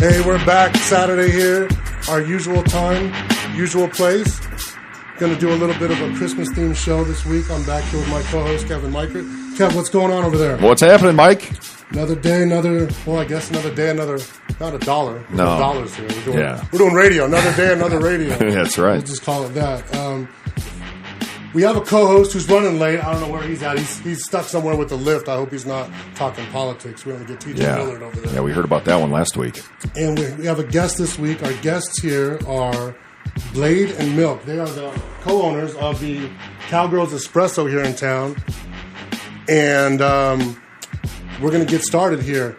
Hey, we're back Saturday here, our usual time, usual place. Going to do a little bit of a Christmas-themed show this week. I'm back here with my co-host, Kevin MIKRUT. Kev, what's going on over there? What's happening, Mike? Another day, another day, not a dollar. No. Dollars here. We're doing radio. Another day, another radio. That's right. We'll just call it that. We have a co-host who's running late. I don't know where he's at. He's stuck somewhere with the lift. I hope he's not talking politics. We're going to get TJ Millard over there. Yeah, we heard about that one last week. And we have a guest this week. Our guests here are Blade and Milk. They are the co-owners of the COWGIRLS ESPRESSO here in town. And we're going to get started here.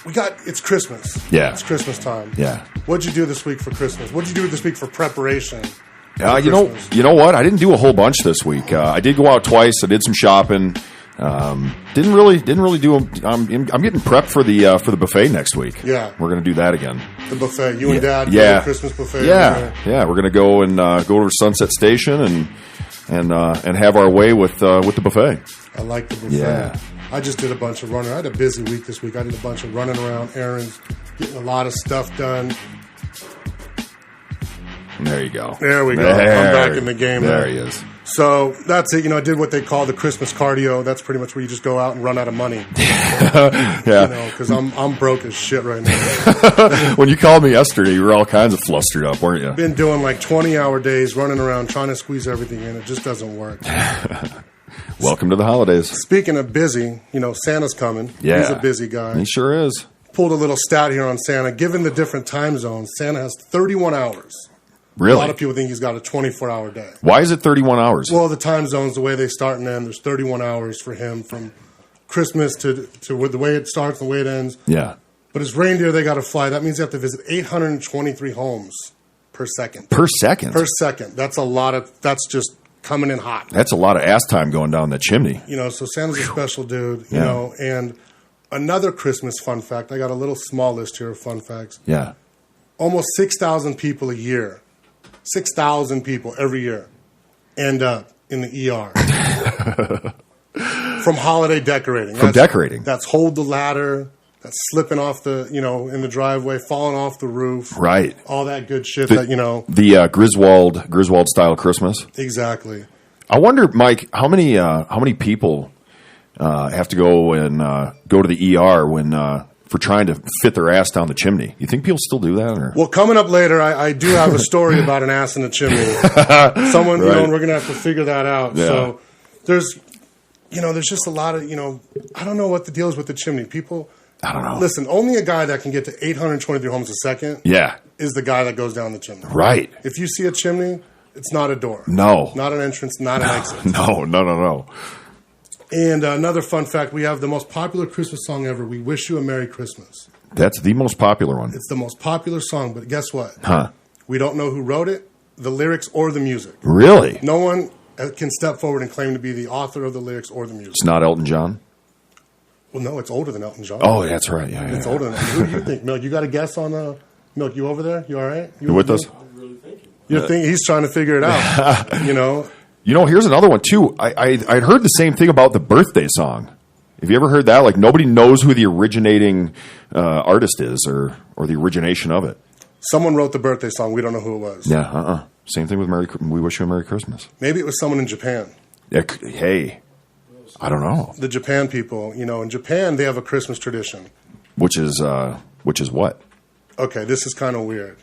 It's Christmas. Yeah. It's Christmas time. Yeah. What'd you do this week for Christmas? What'd you do this week for preparation? You know what? I didn't do a whole bunch this week. I did go out twice. I did some shopping. Didn't really do. I'm getting prepped for the buffet next week. Yeah, we're gonna do that again. The buffet. You and Dad. Yeah. The Christmas buffet. Yeah. We're gonna go and go to Sunset Station and have our way with the buffet. I like the buffet. Yeah. I just did a bunch of running. I had a busy week this week. I did a bunch of running around, errands, getting a lot of stuff done. There you go. There we go. I'm back in the game. There he is. So that's it. I did what they call the Christmas cardio. That's pretty much where you just go out and run out of money. Yeah. Because I'm broke as shit right now. When you called me yesterday, you were all kinds of flustered up, weren't you? Been doing like 20-hour days, running around, trying to squeeze everything in. It just doesn't work. Welcome to the holidays. Speaking of busy, Santa's coming. Yeah. He's a busy guy. He sure is. Pulled a little stat here on Santa. Given the different time zones, Santa has 31 hours. Really? A lot of people think he's got a 24-hour day. Why is it 31 hours? Well, the time zones, the way they start and end, there's 31 hours for him from Christmas to the way it starts and the way it ends. Yeah. But his reindeer, they got to fly. That means they have to visit 823 homes per second. Per second? Per second. That's a lot that's just coming in hot. That's a lot of ass time going down the chimney. So Santa's a special dude, and another Christmas fun fact. I got a little small list here of fun facts. Yeah. Almost 6,000 people a year. 6,000 people every year end up in the ER from holiday decorating. Decorating. That's hold the ladder. That's slipping off the, in the driveway, falling off the roof. Right. All that good shit The Griswold style Christmas. Exactly. I wonder, Mike, how many people have to go and go to the ER when for trying to fit their ass down the chimney? You think people still do that? Or? Well, coming up later, I do have a story about an ass in the chimney. Someone, right. And we're going to have to figure that out. Yeah. So there's just a lot of, I don't know what the deal is with the chimney. People, I don't know. Listen, only a guy that can get to 823 homes a second is the guy that goes down the chimney. Right. If you see a chimney, it's not a door. No. Not an entrance, not an exit. No. And another fun fact, we have the most popular Christmas song ever, We Wish You a Merry Christmas. That's the most popular one. It's the most popular song, but guess what? Huh. We don't know who wrote it, the lyrics, or the music. Really? No one can step forward and claim to be the author of the lyrics or the music. It's not Elton John? Well, no, it's older than Elton John. Oh, that's right. Yeah, it's older than Who do you think, Milk? You got a guess on Milk, you over there? You all right? You with us? I'm really thinking. You're thinking he's trying to figure it out, here's another one, too. I'd heard the same thing about the birthday song. Have you ever heard that? Like, nobody knows who the originating artist is or the origination of it. Someone wrote the birthday song. We don't know who it was. Yeah, Same thing with We Wish You a Merry Christmas. Maybe it was someone in Japan. Hey, I don't know. The Japan people, in Japan, they have a Christmas tradition. Which is what? Okay, this is kind of weird.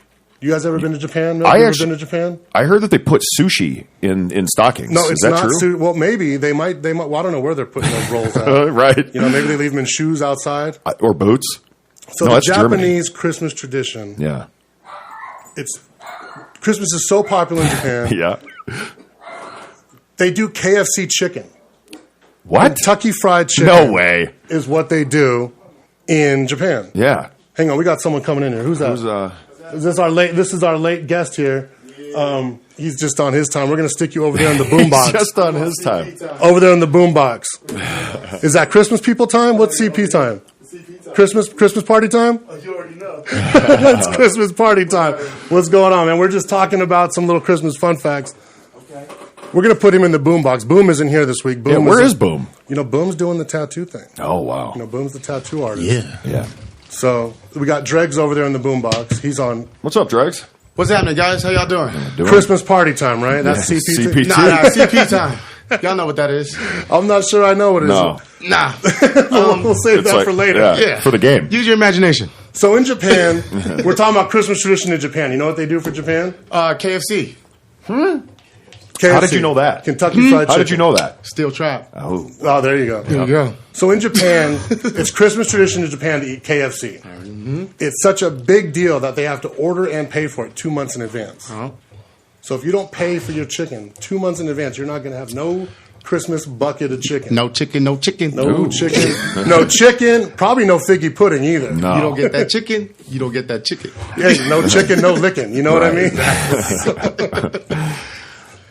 You guys ever been to Japan? Been to Japan? I heard that they put sushi in stockings. No, it's is that not true? Well, maybe they might. Well, I don't know where they're putting those rolls at. Right. Maybe they leave them in shoes outside or boots. So the Japanese Christmas tradition. Yeah. Christmas is so popular in Japan. Yeah. They do KFC chicken. What? Kentucky Fried Chicken. No way. Is what they do in Japan. Yeah. Hang on, we got someone coming in here. Who's that? This is our late guest here. He's just on his time. We're going to stick you over there in the boombox. He's just on his time. Over there in the boombox. Is that Christmas people time? What's CP time? Christmas party time? Oh, you already know. It's Christmas party time. What's going on, man? We're just talking about some little Christmas fun facts. Okay. We're going to put him in the boombox. Boom isn't here this week. Boom where is Boom? Boom's doing the tattoo thing. Oh, wow. Boom's the tattoo artist. Yeah. So we got DREGZ over there in the boombox. He's on. What's up, DREGZ? What's happening, guys? How y'all doing? Christmas party time, right? That's CP. CP2. Nah, CP time. Y'all know what that is. I'm not sure I know what it is. No. Nah. We'll save that for later. Yeah. For the game. Use your imagination. So in Japan, we're talking about Christmas tradition in Japan. You know what they do for Japan? KFC. KFC. How did you know that? Kentucky Fried Chicken. How did you know that? Steel trap. Oh, there you go. There you go. So in Japan, it's Christmas tradition in Japan to eat KFC. It's such a big deal that they have to order and pay for it 2 months in advance. So if you don't pay for your chicken 2 months in advance, you're not going to have no Christmas bucket of chicken. No chicken, no chicken. No chicken. No chicken. Probably no figgy pudding either. No. You don't get that chicken, you don't get that chicken. Yeah, no chicken, no licking. You know what I mean?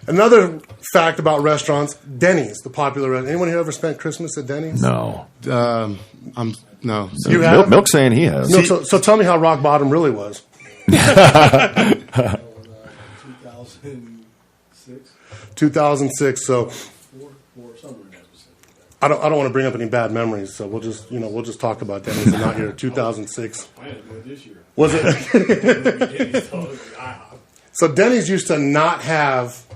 Another fact about restaurants, Denny's, the popular restaurant. Anyone here ever spent Christmas at Denny's? No. No. You have? Milk's saying he has. No, so tell me how rock bottom really was. 2006. So I don't want to bring up any bad memories. So we'll just talk about Denny's and not here. 2006. Was it? So Denny's used to not have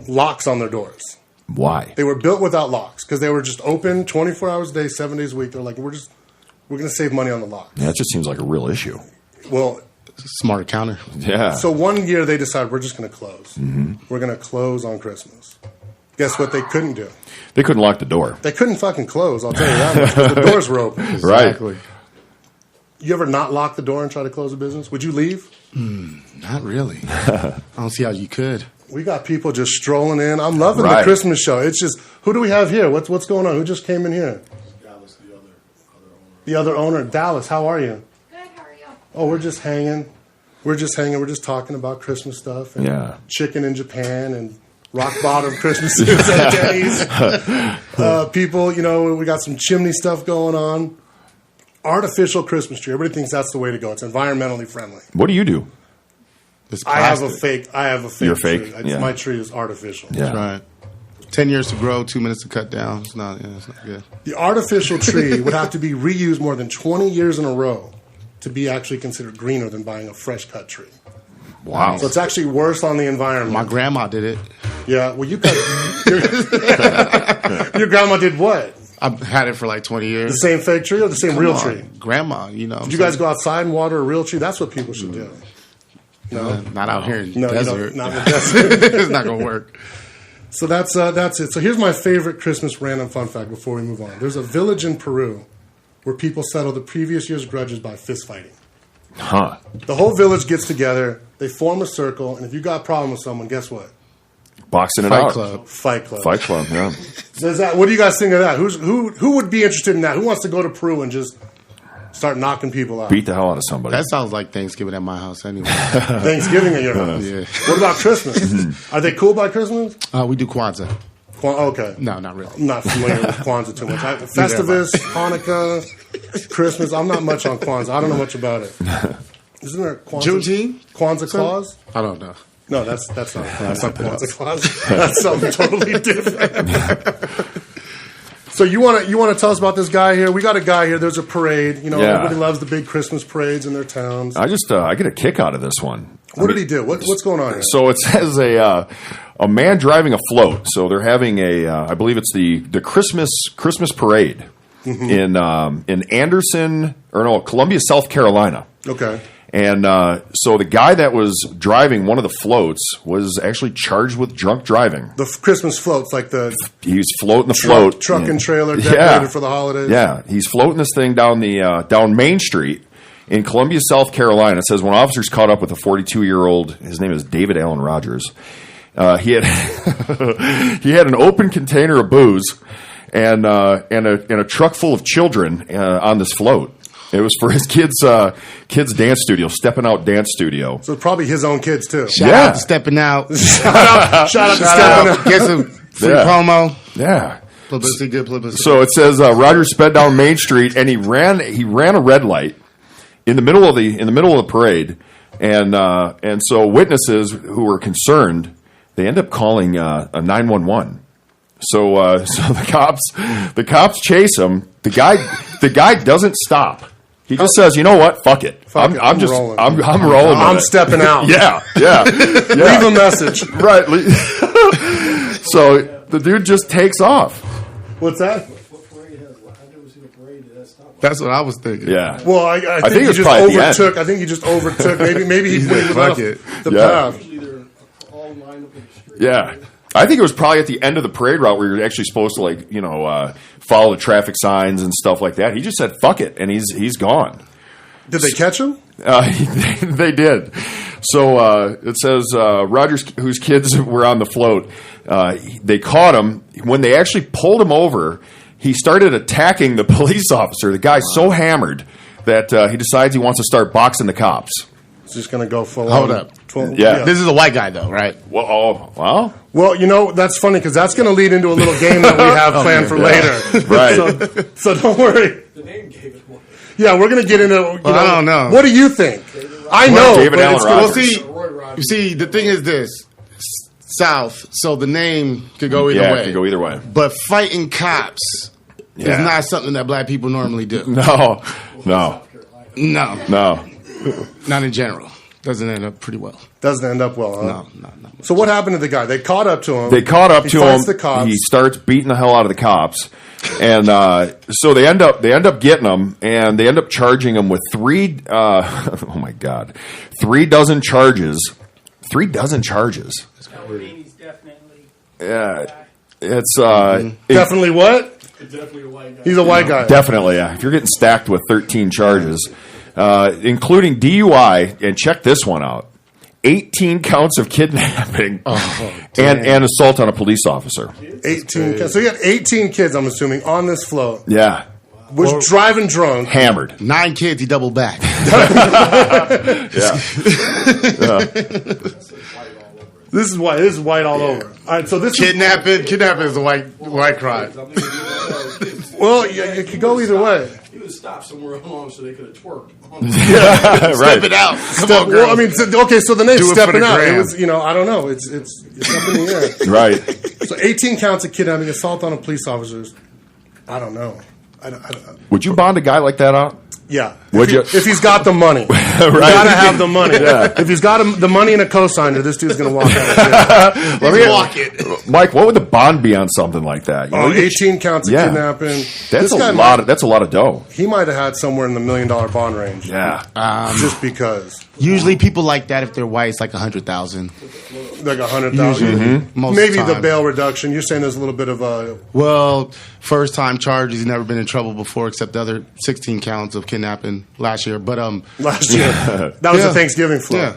locks on their doors. Why? They were built without locks because they were just open 24 hours a day, 7 days a week. They're like, we're going to save money on the locks. Yeah, that just seems like a real issue. Well, Smart counter. Yeah. so one year they decided we're just going to close. We're going to close on Christmas. Guess what they couldn't do? They couldn't lock the door. They couldn't fucking close, I'll tell you that much, because the doors were open. Exactly. Right. You ever not lock the door and try to close a business? Would you leave? Not really. I don't see how you could. We got people just strolling in. I'm loving the Right. Christmas show. It's just, who do we have here? What's going on? Who just came in here? Dallas, the other owner. The other owner. Dallas, how are you? Good, how are you? Oh, we're just hanging. We're just talking about Christmas stuff. And Yeah. chicken in Japan and rock bottom Christmases at Denny's. People, we got some chimney stuff going on. Artificial Christmas tree. Everybody thinks that's the way to go. It's environmentally friendly. What do you do? It's I have a plastic. fake. You're tree. fake? Yeah. My tree is artificial. Yeah. That's right. 10 years to grow, 2 minutes to cut down. It's not good. The artificial tree would have to be reused more than 20 years in a row to be actually considered greener than buying a fresh cut tree. Wow. So it's actually worse on the environment. My grandma did it. Yeah, well, you cut. Your grandma did what? I've had it for like 20 years. The same fake tree or the same Come real on, tree? Grandma, Did you guys go outside and water a real tree? That's what people should do. No, Not out here in the no, you desert. don't, not in the desert. It's not going to work. So that's it. So here's my favorite Christmas random fun fact before we move on. There's a village in Peru where people settle the previous year's grudges by fist fighting. Huh. The whole village gets together, they form a circle, and if you got a problem with someone, guess what? Boxing it Fight out. club. Fight club. Fight club, yeah. What do you guys think of that? Who would be interested in that? Who wants to go to Peru and just start knocking people out? Beat the hell out of somebody. That sounds like Thanksgiving at my house anyway. Thanksgiving at your house. Yeah. What about Christmas? Are they cool by Christmas? We do Kwanzaa. Okay. No, not really. I'm not familiar with Kwanzaa too much. Festivus, Hanukkah, Christmas. I'm not much on Kwanzaa. I don't know much about it. Isn't there a Juneteenth? Kwanzaa Claus? I don't know. No, that's not Kwanzaa Claus. That's something totally different. So you want to tell us about this guy here? We got a guy here. There's a parade. Everybody loves the big Christmas parades in their towns. I get a kick out of this one. What did he do? What's going on here? So it says a man driving a float. So they're having I believe it's the Christmas parade in Anderson Columbia, South Carolina. Okay. And so the guy that was driving one of the floats was actually charged with drunk driving. The Christmas floats, like He was floating the float, truck and trailer decorated for the holidays. Yeah, he's floating this thing down Main Street in Columbia, South Carolina. It says when officers caught up with a 42-year-old, his name is David Allen Rogers. He had he had an open container of booze and a truck full of children on this float. It was for his kids' dance studio, Stepping Out Dance Studio. So probably his own kids too. Shout out to Stepping Out. Shout out to Stepping Out. Get some free promo. Yeah. Publicity, good publicity. So it says Rogers sped down Main Street and he ran a red light in the middle of the parade, and so witnesses who were concerned, they end up calling a 911. So the cops chase him. The guy doesn't stop. He just says, you know what? Fuck it. I'm rolling. I'm rolling. I'm stepping out. Yeah. Leave a message. Right. So the dude just takes off. What's that? That's what I was thinking. Yeah. Well, I think it was he just probably at the overtook. I think he just overtook. Maybe he went Fuck without it. the Yeah. path. Yeah. I think it was probably at the end of the parade route where you're actually supposed to follow the traffic signs and stuff like that. He just said fuck it, and he's gone. Did they catch him? They did. So it says Rogers, whose kids were on the float, they caught him. When they actually pulled him over, he started attacking the police officer. The guy's so hammered that he decides he wants to start boxing the cops. He's just going to go full Hold on. up. Yeah. This is a white guy, though, right? Well, Well, that's funny because that's going to lead into a little game that we have planned for later. Right. So don't worry. The name gave it away. Yeah, we're going to get into. I don't know. What do you think? I know. David but Allen it's Rogers. gonna- You see, the thing is this. South, so the name could go either way. it could go either way. But fighting cops is not something that black people normally do. No. No. No. Not in general. Doesn't end up pretty well. Doesn't end up well, huh? No. So what happened to the guy? They caught up to him. They caught up He to fights him. the cops. He starts beating the hell out of the cops, and so they end up getting him, and they end up charging him with 3 dozen charges. 3 dozen charges. He's definitely. Yeah, it's Definitely what? Definitely a white guy. He's a white guy. definitely. Yeah, if you're getting stacked with 13 charges, including DUI, and check this one out: 18 counts of kidnapping and assault on a police officer. 18 kids. So you got 18 kids, I'm assuming, on this float. Yeah, Was driving drunk. hammered. 9 kids, he doubled back. Yeah. This is white all over. All right, so this Kidnapping is a white crime. well, it could go either way. He was stopped somewhere along so they could have twerked. Right. Step it out. Come on, girl. Well, I mean, okay, so the name's Do it for stepping the out. It gram. was, I don't know. It's up in the air. Right. So 18 counts of kidnapping, assault on a police officers. I don't know. I don't. Would you bond a guy like that out? Yeah. Would you? If he's got the money. You gotta have the money. Yeah. If he's got the money and a cosigner, this dude's gonna walk out of jail. Walk it. Mike, what would the bond be on something like that? You know, 18 counts of Yeah. kidnapping. that's This a guy lot. That's a lot of dough. He might have had somewhere in the $1 million bond range. Yeah. Just because. Usually people like that if they're white, it's like 100,000. Like 100,000. Most Maybe of the time. bail reduction. You're saying there's a little bit of a. Well, first time charges. He's never been in trouble before, except the other 16 counts of kidnapping last year. But Last year. That was Yeah. the Thanksgiving float. yeah,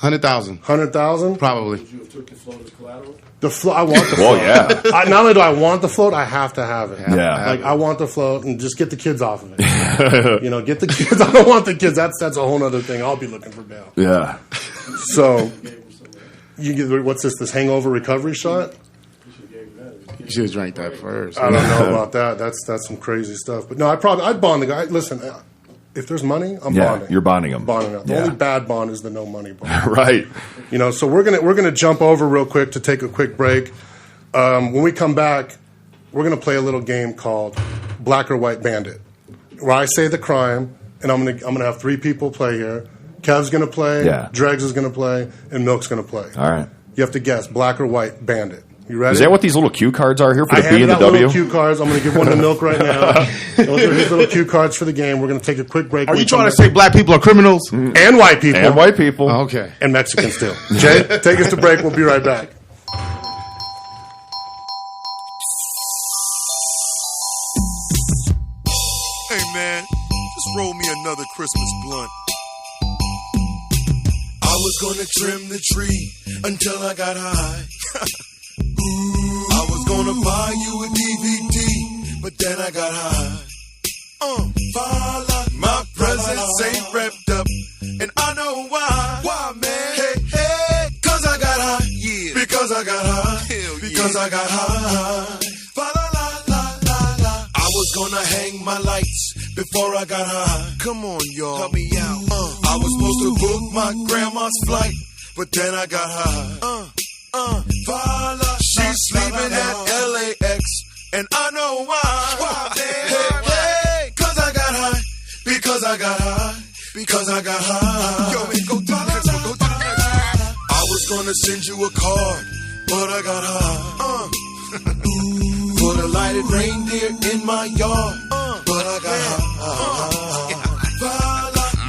100,000 100,000? probably. You have took the float as collateral? The float. I want the Well, float. yeah. Not only do I want the float, I have to have it. Yeah. Like, I want the float and just get the kids off of it. Get the kids. I don't want the kids. That's a whole other thing. I'll be looking for bail. Yeah. So, you get what's this hangover recovery shot? You should have drank that first. I don't know about that. That's some crazy stuff. But no, I'd bond the guy. Listen, if there's money, I'm Yeah. bonding. You're bonding him. Bonding up. The Yeah. only bad bond is the no money bond. Right. So we're gonna jump over real quick to take a quick break. When we come back, we're gonna play a little game called Black or White Bandit, where I say the crime, and I'm gonna have 3 people play here. Kev's gonna play, Yeah. DREGZ is gonna play, and Milk's gonna play. All right. You have to guess Black or White Bandit. You ready? Is that what these little cue cards are here for I the B handed and the out W? little cue cards. I'm going to give one to Milk right now. Those are his little cue cards for the game. We're going to take a quick break. Are you trying to say black people are criminals? and white people And white people. Okay. and Mexicans too? Jay, take us to break. We'll be right back. Hey man, just roll me another Christmas blunt. I was gonna trim the tree until I got high. I was gonna buy you a DVD, but then I got high. Father, my presents ain't wrapped up, and I know why. Why, man? Hey, cause I got high. Yeah. Because I got high. Hell yeah. Because I got high. I was gonna hang my lights before I got high. Come on, y'all. Help me out. I was supposed to book my grandma's flight, but then I got high. She's sleeping at LAX, and I know why. Hey, cause I got high. Because I got because I got high. Yo, man, go to the next one. Go to the next one. I was gonna send you a card, but I got high. Put a lighted reindeer in my yard, but I got high.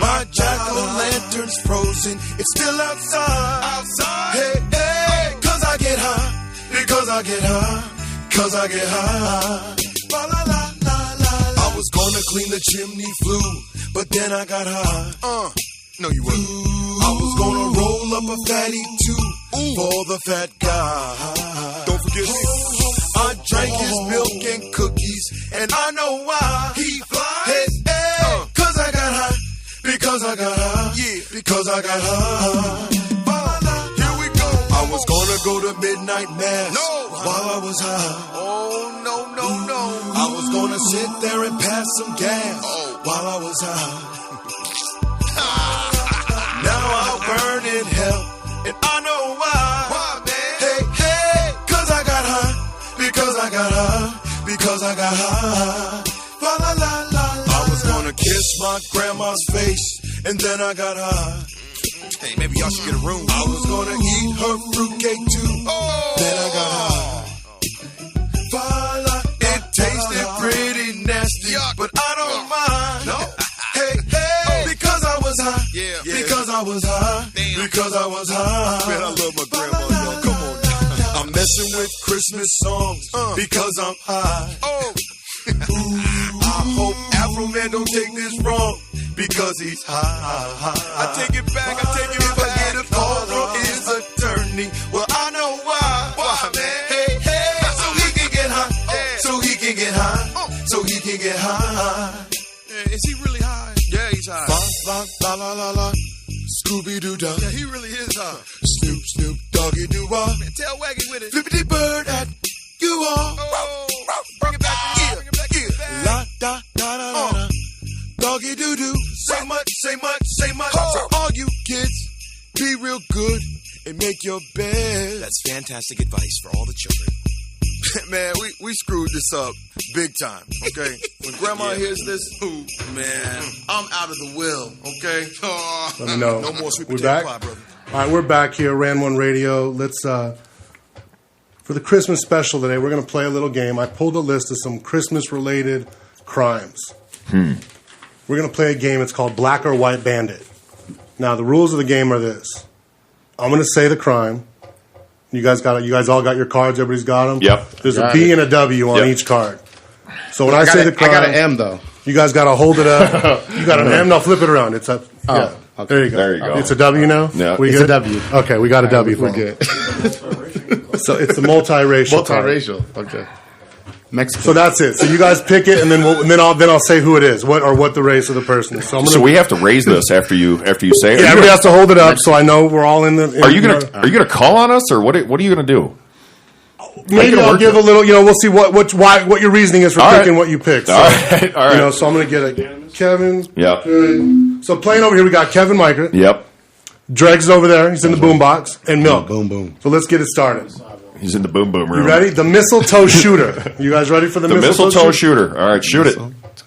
My jack-o'-lantern's frozen, it's still outside. Hey, hey, cause I get high, because I get high, cause I get high. La la la la la. I was gonna clean the chimney flue, but then I got high. No, you wouldn't. I was gonna roll up a fatty too for the fat guy. Don't forget me. I drank his milk and cookies, and I know why. He flies. Hey, hey, cause I got high, because I got high, yeah, because I got high. Here we go. I was gonna go to midnight mass while I was high. Oh, no, no, no. I was gonna sit there and pass some gas while I was high. Now I'll burn in hell, and I know why. Why, man? Hey, hey, cause I got high, because I got high, because I got high. La la la la. I was gonna kiss my grandma's face, and then I got high. Hey, maybe y'all should get a room. I was gonna eat her fruitcake too, then I got high. It tasted pretty nasty, but I don't mind. No. Hey, hey, because I was high. Yeah. Because I was high. Damn. Because I was high. Man, I love my grandma, y'all. Come on now. I'm messing with Christmas songs because I'm high. Ooh, I hope Afro Man don't take this wrong because he's high. I take it back, I take it back. If I get a call from his attorney, well, I know why. Why, man? Hey, hey, so he can get high. So he can get high. So he can get high. Is he really high? Yeah, he's high. La la la la. Scooby Doo Dah. Yeah, he really is high. Snoop Snoop Doggy Doo Wah. Tail wagging with it. Flippity bird at you all. Oh, bring it back. Yeah, bring it back. Yeah. La da da da da. Doggy doo doo. Say much, say much, say much. So all you kids, be real good and make your bed. That's fantastic advice for all the children. Man, we screwed this up big time, okay? When Grandma hears this, man, I'm out of the will, okay? Let me know. No more sweet We're potato back? pie, brother. All right, we're back here, RAN1 Radio. Let's, for the Christmas special today, we're going to play a little game. I pulled a list of some Christmas-related crimes. We're going to play a game. It's called Black or White Bandit. Now, the rules of the game are this. I'm going to say the crime. You guys all got your cards? Everybody's got them? Yep. There's a B and a W on each card. So when I say the crime... I got an M, though. You guys got to hold it up. You got an M? No, flip it around. It's a... Yeah. Okay. There you go. There you go. It's a W now? Yeah. We It's good? a W. Okay, we got a W. We're good. So it's the multiracial. Multiracial. Okay. Mexican. So that's it. So you guys pick it, and then I'll say who it is, what the race of the person is. So we have to raise this after you say it. Yeah, everybody has to hold it up, so I know we're all in the. Are you gonna call on us, or what are you gonna do? Maybe I'll give a little. We'll see what your reasoning is for picking what you picked. So, all right. So I'm gonna get a Kevin. Yep. Good. So playing over here, we got Kevin MIKRUT. Yep. DREGZ over there. He's in the boombox, and Milk. Boom, boom. So let's get it started. He's in the boom boom room. You ready? The mistletoe shooter. You guys ready for the mistletoe shooter? All right, shoot it.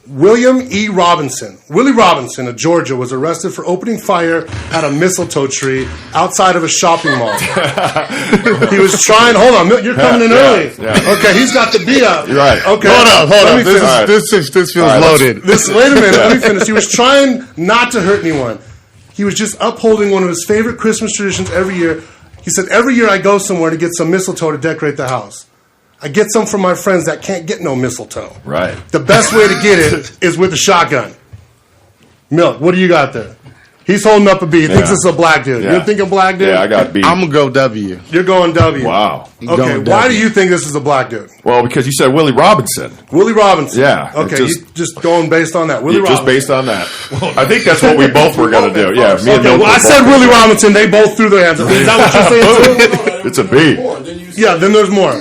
William E. Robinson. Willie Robinson of Georgia was arrested for opening fire at a mistletoe tree outside of a shopping mall. He was trying... Hold on, you're coming in early. Yeah. Okay, he's got the B up. You're right. Okay. Hold up. Let me This feels loaded. wait a minute, let me finish. He was trying not to hurt anyone. He was just upholding one of his favorite Christmas traditions every year. He said, every year I go somewhere to get some mistletoe to decorate the house. I get some from my friends that can't get no mistletoe. Right. The best way to get it is with a shotgun. Milk, what do you got there? He's holding up a B. He thinks it's a black dude. Yeah. You're thinking black dude? Yeah, I got B. I'm going to go W. You're going W. Wow. Okay, Going why W. do you think this is a black dude? Well, because you said Willie Robinson. Willie Robinson. Yeah, Okay, just- you just going based on that. Willie Just Robinson. based on that. I think that's what we both were going to do. Yeah, me and Okay, Milk well, I were said both- Willie Robinson. They both threw their hands up. Is that what you're saying too? It's a B. Yeah, then there's more.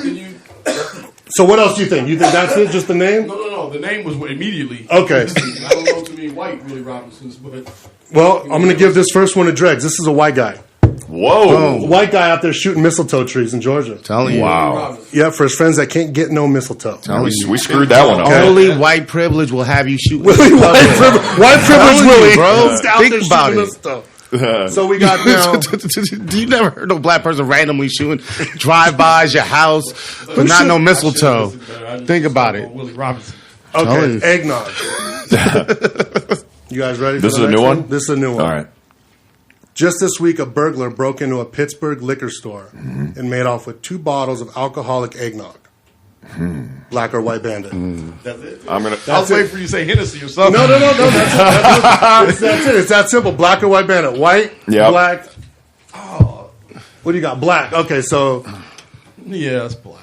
So what else do you think? You think that's it? Just the name? No. The name was immediately. Okay. I don't know too many white Willie Robinsons, but Well, I'm going to give this first one to DREGZ. This is a white guy. Whoa. White guy out there shooting mistletoe trees in Georgia. Telling you. Wow. Yeah, for his friends that can't get no mistletoe. We screwed that one up. Only white privilege will have you shoot. White privilege, Willie. bro. Just out Think there about shooting it. mistletoe. So we got now. You never heard no black person randomly shooting drive-bys your house, but not no mistletoe. Think about it. Willie Robinson. Okay, eggnog. You guys ready? This for is the a new next one? This is a new one. All right. Just this week, a burglar broke into a Pittsburgh liquor store and made off with 2 bottles of alcoholic eggnog. Black or white bandit? That's it. I'm gonna. I was waiting for you to say Hennessy or something. No. That's it. It's that simple. Black or white bandit? White, Yep. black. Oh, what do you got? Black. Okay, so Yeah, it's black.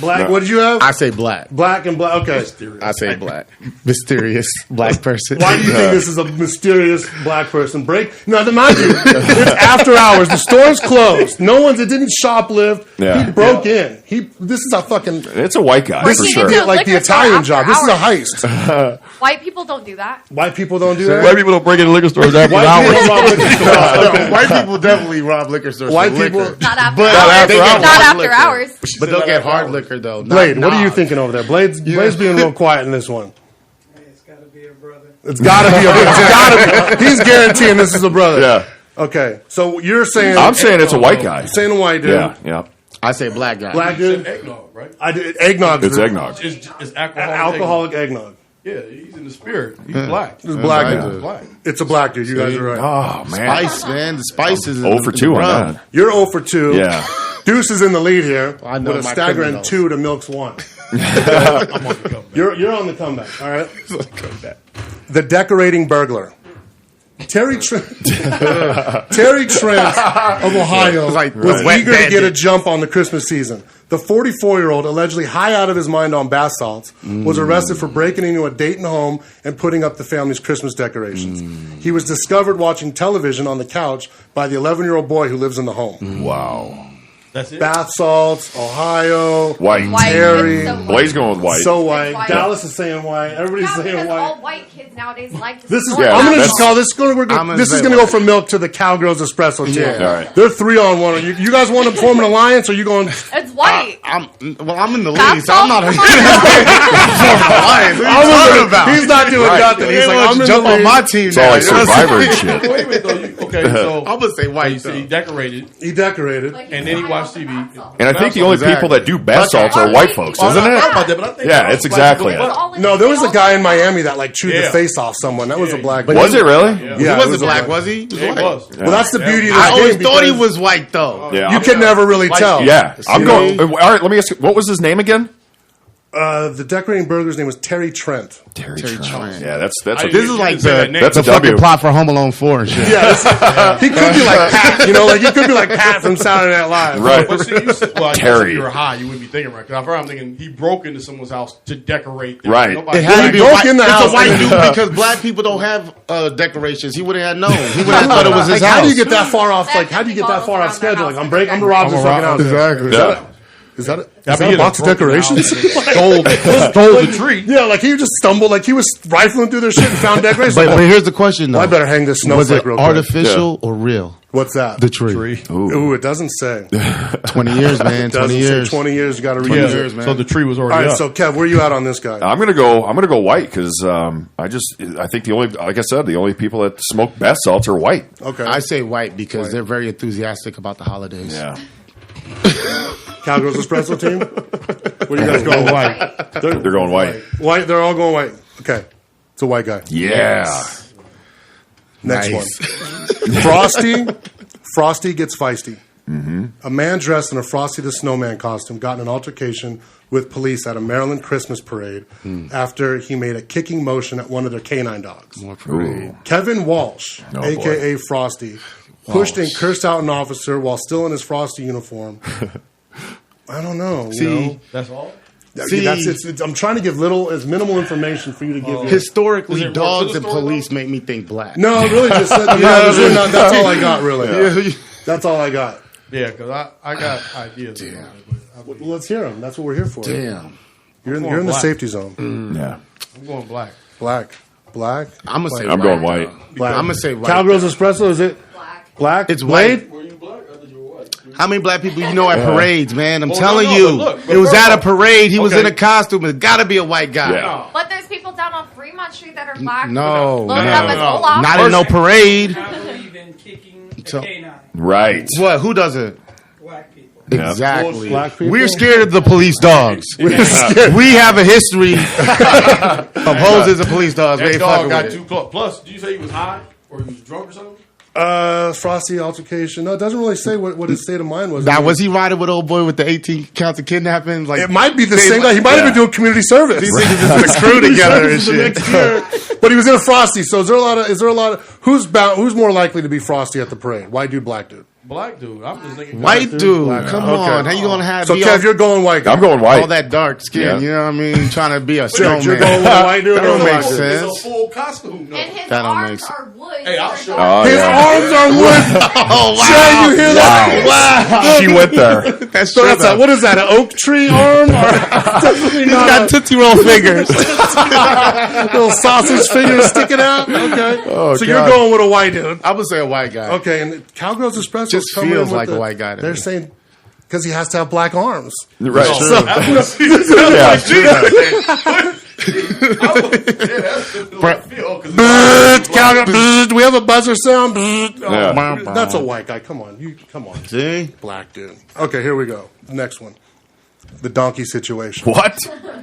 black. No. What did you have? I say black. Black and black. Okay. I say black. Mysterious black person. Why do you think this is a mysterious black person? Now, mind you, it's after hours. The store's closed. It didn't shoplift. Yeah. He broke in. This is a fucking. It's a white guy This for is sure. like the Liquor store Italian after job. This is a hours. heist. White people don't do that. White people don't do that. White people don't break into liquor stores after White hours. people rob liquor stores. Okay. White people definitely rob liquor stores. White for people- liquor. Not after But hours. they get Not hard after liquor. hours. But they'll get hard liquor though. Not Blade, what are you nog. thinking over there? Blade's being real quiet in this one. It's got to be a brother. It's got to be a brother. It's gotta be. He's guaranteeing this is a brother. Yeah. Okay, so you're saying I'm saying it's a white guy. saying a white dude. Yeah. I say black guy. Black dude. Eggnog, right? I did eggnog. It's eggnog. It's alcoholic. Alcoholic eggnog. Yeah, he's in the spirit. He's black. It's black Black dude. dude. Black. It's a black dude. You guys are right. Oh man. Spice, man. The spices. 0 for 2 on that. You're 0 for 2. Yeah. Deuce is in the lead here I know with a my staggering criminals. 2 to Milk's 1. I'm on the comeback. You're on the comeback. All right. The decorating burglar. Terry Trent of Ohio Like was wet eager to get a bandit. jump on the Christmas season. The 44-year-old, allegedly high out of his mind on bath salts, was arrested for breaking into a Dayton home and putting up the family's Christmas decorations. He was discovered watching television on the couch by the 11-year-old boy who lives in the home. Wow. That's it. Bath salts, Ohio, White. White. Terry. It's so white. Blade's going with white. So white. White. Dallas is saying white. Everybody's Yeah, saying because white. all white kids nowadays like to This is. snort. Yeah, I'm going to that's- just call this. I'm This gonna is say going to go white. from Milk to the Cowgirls Espresso team. Yeah. All right. They're 3 on 1. You guys want to form an alliance, or you going? It's white. I'm in the Bath lead, so I'm not. salts? What are you talking about? He's not doing nothing. He's like, I'm in jump the on lead. my team. It's all now, like you know what I'm Survivor saying? and shit. Wait a minute, though. Okay, so I'm gonna say white. you said he though. decorated, He decorated. and then he watched TV. And I think the only people that do bath salts are white folks, Oh, isn't I it? thought about that, but I think Yeah, it's exactly black it. people- No, there was a guy in Miami that like chewed the Yeah. face off someone. That was a black. Was it really? Yeah, He it wasn't was a black, was he? Yeah, it was. Well, that's the beauty of this I always game. thought he because was white though. Yeah. You can never really tell. Yeah. I'm See? going. All right. Let me ask you. What was his name again? The decorating burglar's name was Terry Trent. Terry Trent. Yeah. That's I a. didn't- This is you like didn't say that name. That's the a fucking W. plot for Home Alone 4 and shit. Yeah, he could be like Pat. Like he could be like Pat from Saturday Night Live. Right. But see, you said, well, I guess Terry. if you were high, you wouldn't be thinking right. Because I'm thinking he broke into someone's house to decorate. Them. Right. Nobody- It had to be broke white. in the It's house. a white dude because black people don't have decorations. He wouldn't have known. He would have thought it was his Like, house. how do you get that far off? Like, how do you get that far off schedule? Like, I'm gonna rob this fucking house. Exactly. Is that I a mean, he box of had a broken decorations? stole the tree. Yeah, like he just stumbled, like he was rifling through their shit and found decorations. But here's the question though. I better hang this Was snowflake it real quick. artificial or real? What's that? The tree. Ooh, it doesn't say. 20 years, man. 20 Doesn't say years. 20 years. You got to read Yeah, it. years, man. so the tree was All already right, up. so Kev, where are you at on this guy? I'm gonna go white because I think the only, like I said, the only people that smoke bath salts are white. Okay. I say white because they're very enthusiastic about the holidays. Yeah. Cowgirls Espresso team? Where you guys going? White. They're going white. White. They're all going white. Okay. It's a white guy. Yeah. Next Nice. one. Frosty gets feisty. A man dressed in a Frosty the Snowman costume got in an altercation with police at a Maryland Christmas parade after he made a kicking motion at one of their canine dogs. Ooh. Kevin Walsh, Oh, a.k.a. Frosty, pushed and cursed out an officer while still in his Frosty uniform. I don't know. See, That's all. See- I'm trying to give minimal information for you to give. Your, historically, Is it more dogs to and the story, police make me think black. no, really, just that's all I got. Really, that's all I got. Yeah, because I got ideas. Well, let's hear them. That's what we're here for. Damn. You're in the black. safety zone. Yeah. I'm going black. Black. I'm gonna say I'm white. going white. Black. I'm gonna say white. Cowgirls Espresso. Is it Black. black? It's Blade. white. Were you black? How many black people you know at parades, man? I'm Well, telling no, you. but look, It was first at a off- parade. He was Okay. in a costume. It's got to be a white guy. Yeah. But there's people down on Fremont Street that are black. No, Loaded no, up as no. Olaf. Not in no parade. I believe in kicking a So- canine. Right. What? Who does it? Black people. Yeah. Exactly. Black people? We're scared of the police dogs. We have a history of hoses and police dogs. We That ain't dog fucking got with it. too close. Plus, did you say he was high or he was drunk or something? Frosty altercation. No, it doesn't really say what his state of mind was. Now, was he riding with old boy with the 18 counts of kidnapping? Like, It might be the same guy. He might have been doing community service. these niggas is in a crew together and shit. Next year. But he was in a Frosty. So is there a lot of who's more likely to be Frosty at the parade? White dude, black dude. Black dude. I'm just thinking. White dude, come Okay. on. How you gonna have So be Kev, all, you're going white guy. I'm going white. all that dark skin? Yeah. You know what I mean? Trying to be a You're snowman. going with a white dude. That don't or make black dude? sense. It's a full costume. No. And his That don't make arms sense. are wood. Hey, I'll show Oh, His yeah. arms are wood. Oh wow! Jay, you hear that? Wow. She went there. That's So true. that's what is that? An oak tree arm? Definitely He's not. got Tootsie Roll fingers. Little sausage fingers sticking out. Okay. So you're God. going with a white dude. I would say a white guy. Okay, and Cowgirls Espresso Just coming feels in with like a white guy to They're me. saying because he has to have black arms. Right. So, Yeah. Cowgirl, do we have a buzzer sound? Yeah. That's a white guy. Come on, come on. See? Black dude. Okay, here we go. Next one. The donkey situation. What?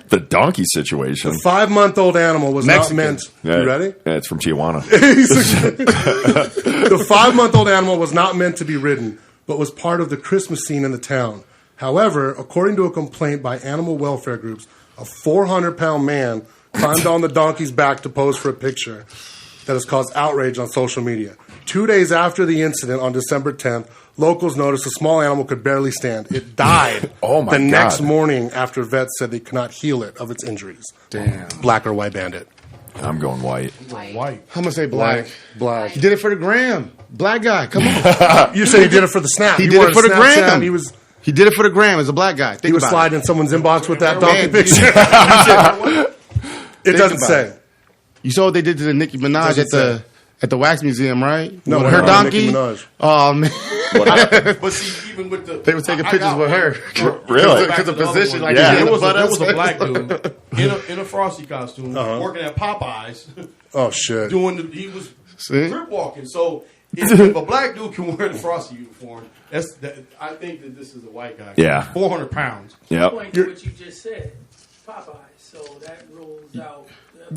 The donkey situation. 5-month-old animal was Mexican. not meant. Yeah. You ready? Yeah, it's from Tijuana. The 5-month-old animal was not meant to be ridden, but was part of the Christmas scene in the town. However, according to a complaint by animal welfare groups, a 400-pound man climbed on the donkey's back to pose for a picture that has caused outrage on social media. 2 days after the incident, on December 10th, locals noticed a small animal could barely stand. It died Oh, my the next God. morning after vets said they could not heal it of its injuries. Damn. Black or white bandit? I'm going white. White. I'm gonna say black. Black. He did it for the gram. Black guy. Come on. You said he did it for the snap. He You did wanted it for the Snapchat, gram. He He did it for the gram as a black guy. Think was about sliding in someone's inbox with that donkey Man, picture. It doesn't about say. it. You saw what they did to the Nicki Minaj Doesn't at the wax museum, right? No, With what her happened to donkey. Nicki Minaj? Oh man, But see, even with the they were taking I pictures got with one. her. Really? Because of position, like Yeah. yeah. There was a butt black dude in a Frosty costume working at Popeyes, Oh shit! he was See? trip walking. So if a black dude can wear the Frosty uniform, I think that this is a white guy. Yeah. 400 pounds. Yep. Point to what you just said, Popeye. So that rules out.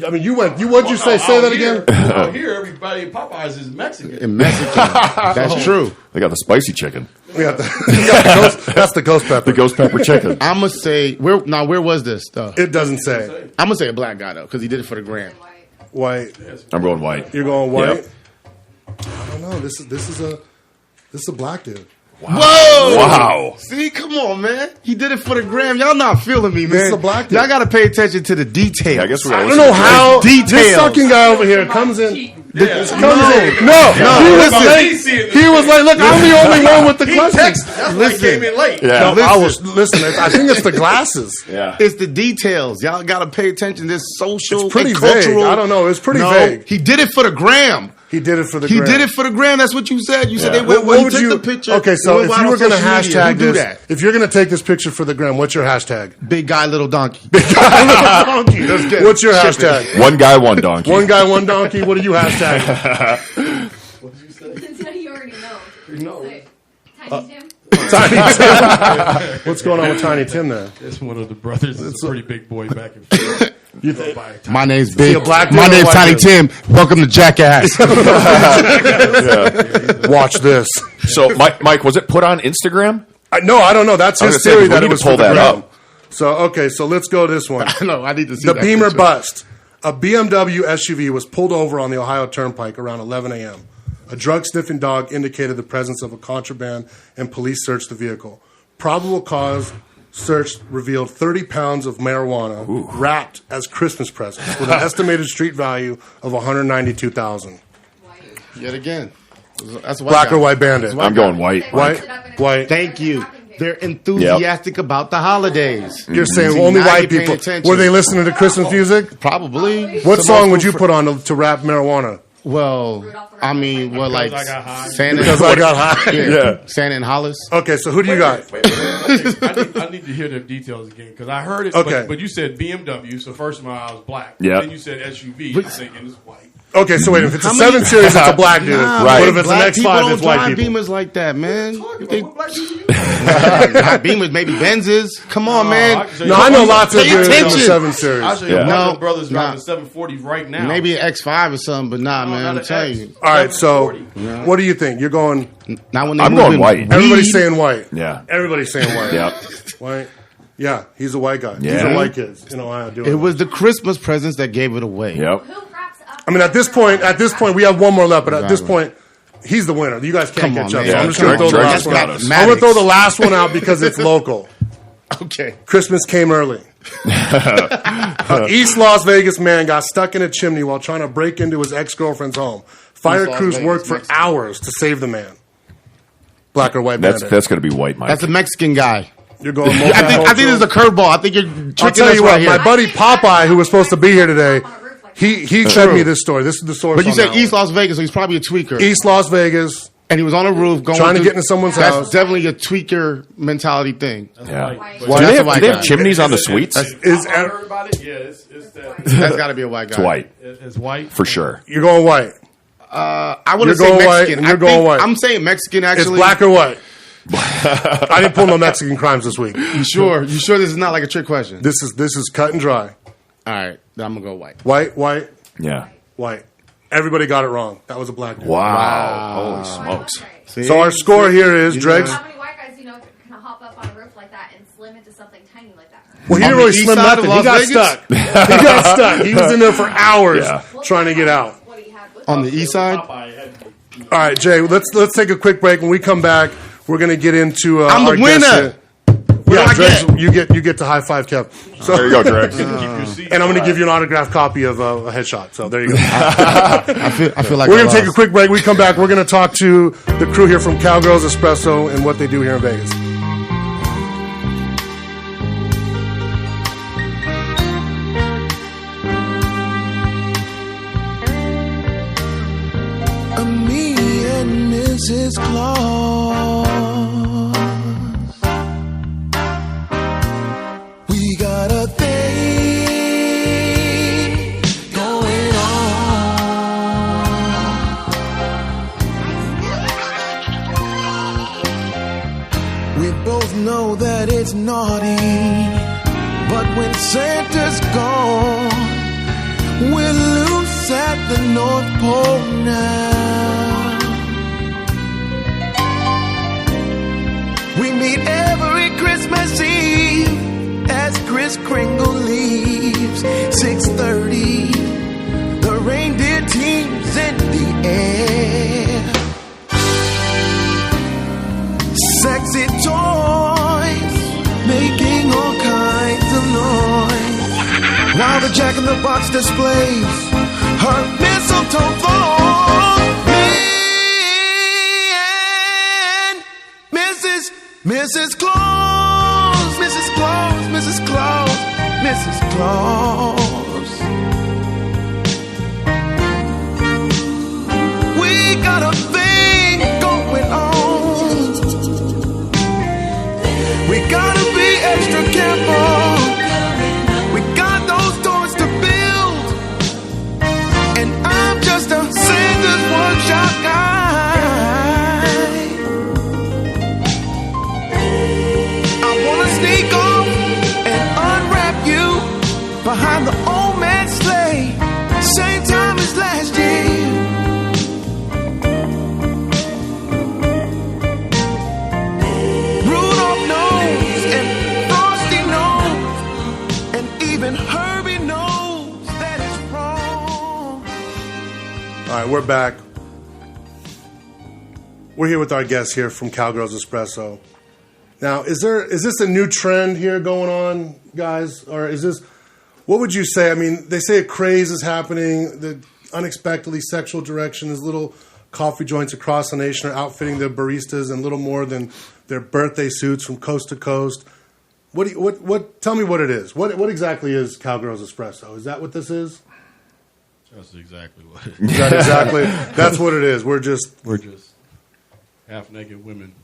I mean, what'd you say? Say that again. Out here, everybody in Popeyes is Mexican. In Mexican. That's true. They got the spicy chicken. We got that's the ghost pepper. The ghost pepper chicken. I'm gonna say where was this though? It doesn't say I'm gonna say a black guy though because he did it for the gram. white. I'm going white. You're going white. Yep. I don't know. This is a black dude. Whoa! Wow. See, come on, man. He did it for the gram. Y'all not feeling me, This man. is a black dude. Y'all got to pay attention to the details. I guess we I gotta don't listen know to how Details. this fucking guy over here comes in. Cheating. No, he was like, look, I'm the only one with the questions. That's why he came in late. Yeah. No, I think it's the glasses. Yeah. It's the details. Y'all got to pay attention. This social It's pretty and vague. cultural. I don't know. It's pretty No, vague. he did it for the gram. He did it for the He gram. did it for the gram. That's what you said. You said Yeah. they went. What He would took you? the picture. Okay, so It went if you wild were on going to social media. hashtag Who do this, that? if you're going to take this picture for the gram, what's your hashtag? Big guy, little donkey. Donkey. Let's get What's your Ship hashtag? One guy, one donkey. One guy, one donkey. What do you hashtag? You already know. You know. Tiny Tim. Tiny Tim. What's going on with Tiny Tim there? It's one of the brothers. It's a pretty big boy back and forth. You think? My name's Big. a black dude My or a name's white Tiny dude? Tim. Welcome to Jackass. Watch this. So, Mike, was it put on Instagram? No, I don't know. That's I was his gonna say, theory we that need it to was pull for the that gram. up. So, okay, so let's go this one. No, I need to see The that Beamer picture. bust. A BMW SUV was pulled over on the Ohio Turnpike around 11 a.m. A drug-sniffing dog indicated the presence of a contraband, and police searched the vehicle. Probable cause search revealed 30 pounds of marijuana wrapped as Christmas presents with an estimated street value of $192,000. Yet again. That's a white Black guy. or white bandit? I'm going white. White. Thank you. They're enthusiastic about the holidays. You're saying See, only now white you're paying people. attention. Were they listening to Christmas music? Probably. What Some song old would you school put on to wrap marijuana? Well, I mean, well, like I got high. Santa. Because I got high. Yeah. Santa and Hollis. Okay, so who do you got? Wait. I need to hear the details again because I heard it. Okay. But you said BMW, so first of all, I was black. Yeah. Then you said SUV. I'm thinking it's white. Okay, so wait, if it's a How 7 many- Series, it's a black dude. Right. What if it's an Black people X5, don't it's white drive people? Beamers like that, man. You What think black people? not Beamers, maybe Benzes? Come on, man. No, I know lots of Pay dudes with attention. 7 Series. I show you Yeah. one of No, the brothers driving nah. 740 right now. Maybe an X5 or something, but nah, man. not I'm an telling X. you. All right, so 740. what do you think? You're going. Not when they I'm moving going white. weed. Everybody's saying white. Yeah. Everybody's saying white. Yep. White. Yeah, he's a white guy. These Yeah. are white kids in Ohio doing It was the Christmas presents that gave it away. Yep. Who wraps up? I mean, at this point, we have one more left, but at this Exactly. point, he's the winner. You guys can't Come on, catch up. man. So I'm Yeah, just going to throw the Drake last has one got out. us. I'm going to throw the last one out because it's local. Okay. Christmas came early. East Las Vegas man got stuck in a chimney while trying to break into his ex-girlfriend's home. Fire East Las crews Vegas, worked for Mexico. hours to save the man. Black or white That's bandit? going to be white, Mike. That's a Mexican guy. You're going I think this is a curveball. I think you're I'll tricking tell us you what, right here. my buddy Popeye, who was supposed to be here today, he fed me this story. This is the source. But you on said that East one. Las Vegas, so he's probably a tweaker. East Las Vegas. And he was on a roof going Trying to through- get into someone's That's house. definitely a tweaker mentality thing. Yeah. White. Do That's they a have, white do they have guy. chimneys on the suites? Is I heard about it. Yeah, it's that. That's got to be a white guy. It's white, It's white. for sure. you're going white? I want You're to say going white, Mexican. and you're I going think- white. I'm saying Mexican. It's Actually, black or white? I didn't pull no Mexican crimes this week. You sure? You sure this is not like a trick question? This is cut and dry. All right, then I'm gonna go white. White, Yeah. white. Everybody got it wrong. That was a black dude. Wow. Holy smokes. See? So our score here is You Dregs. How many white guys do you know can hop up on a roof like that and slim into something tiny like that? Well, he On didn't the really east slim side of nothing. He Las got Vegas? stuck. He got stuck. He was in there for hours Yeah. trying to get out. What he had with On him. the east side. Popeye had to be- All right, Jay. Let's take a quick break. When we come back, we're gonna get into. I'm the our guest winner. here. What Yeah, do I Dregs, get? you get to high five Kev. So, There you go, Dregs. Keep your seat. and I'm going to give you an autographed copy of a headshot. So there you go. I feel like We're I going to take a lost. quick break. When we come back, we're going to talk to the crew here from Cowgirls Espresso and what they do here in Vegas. Me and Mrs. Claus. We got a thing going on. We both know that it's naughty, but when Santa's gone, we're loose at the North Pole now. We meet every Christmas Eve as Kris Kringle leaves. 6:30, the reindeer team's in the air. Sexy toys making all kinds of noise, while the Jack-in-the-Box displays her mistletoe throng. Me and Mrs. Claus, Mrs. Claus, Mrs. Claus, Mrs. Claus. We got a thing going on. We gotta be extra careful. We got those doors to build, and I'm just a Santa's workshop guy. I wanna sneak off and unwrap you behind the old man's sleigh, same time as last year. Rudolph knows, and Frosty knows, and even Herbie knows that it's wrong. All right, we're back. We're here with our guests here from Cowgirls Espresso. Now, is this a new trend here going on, guys? Or is this, what would you say? I mean, they say a craze is happening, the unexpectedly sexual direction is little coffee joints across the nation are outfitting their baristas in little more than their birthday suits from coast to coast. What tell me what it is. What exactly is Cowgirls Espresso? Is that what this is? That's exactly what. Is that exactly? That's what it is. We're just half naked women.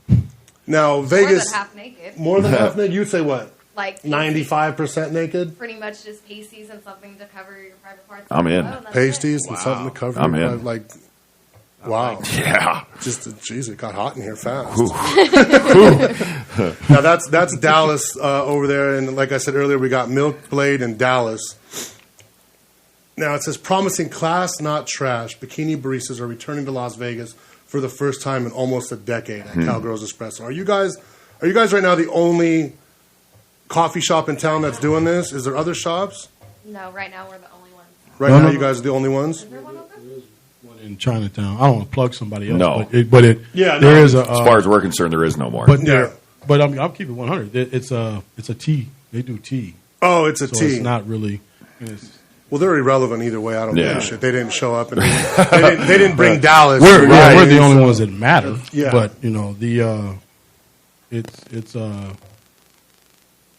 now Vegas. More than half naked. More than half naked. You'd say what? Like 95% naked. pretty much just pasties and something to cover your private parts. I'm in. Oh, that's Pasties it. and something to cover. I'm in. Like, wow. Yeah. Just jeez, it got hot in here fast. Now that's Dallas over there, and like I said earlier, we got Milk, Blade, and Dallas. Now it says promising class, not trash. Bikini baristas are returning to Las Vegas for the first time in almost a decade at Cowgirls Espresso. Are you guys right now the only coffee shop in town that's doing this? Is there other shops? No, right now we're the only ones. Right now, you guys are the only ones. Is there one open? One in Chinatown. I don't want to plug somebody else. No. But there is a. As far as we're concerned, there is no more. But Yeah. But I'll keep it 100. It's a tea. They do tea. Oh, it's a So tea. it's not really. It's, Well, they're irrelevant either way. I don't give Yeah. a shit. They didn't show up, and they didn't bring Dallas. we're Right. the only ones that matter. Yeah. But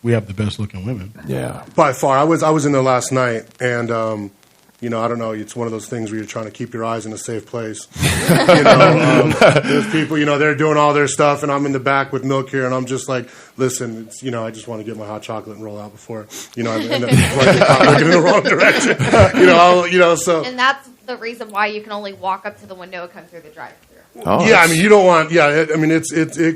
we have the best looking women. Yeah. By far. I was in there last night, and I don't know. It's one of those things where you're trying to keep your eyes in a safe place. There's people, they're doing all their stuff, and I'm in the back with Milk here, and I'm just like, listen, it's, I just want to get my hot chocolate and roll out before, I end up looking in the wrong direction. So. And that's the reason why you can only walk up to the window and come through the drive-thru. Oh, Yeah, I mean, you don't want. Yeah,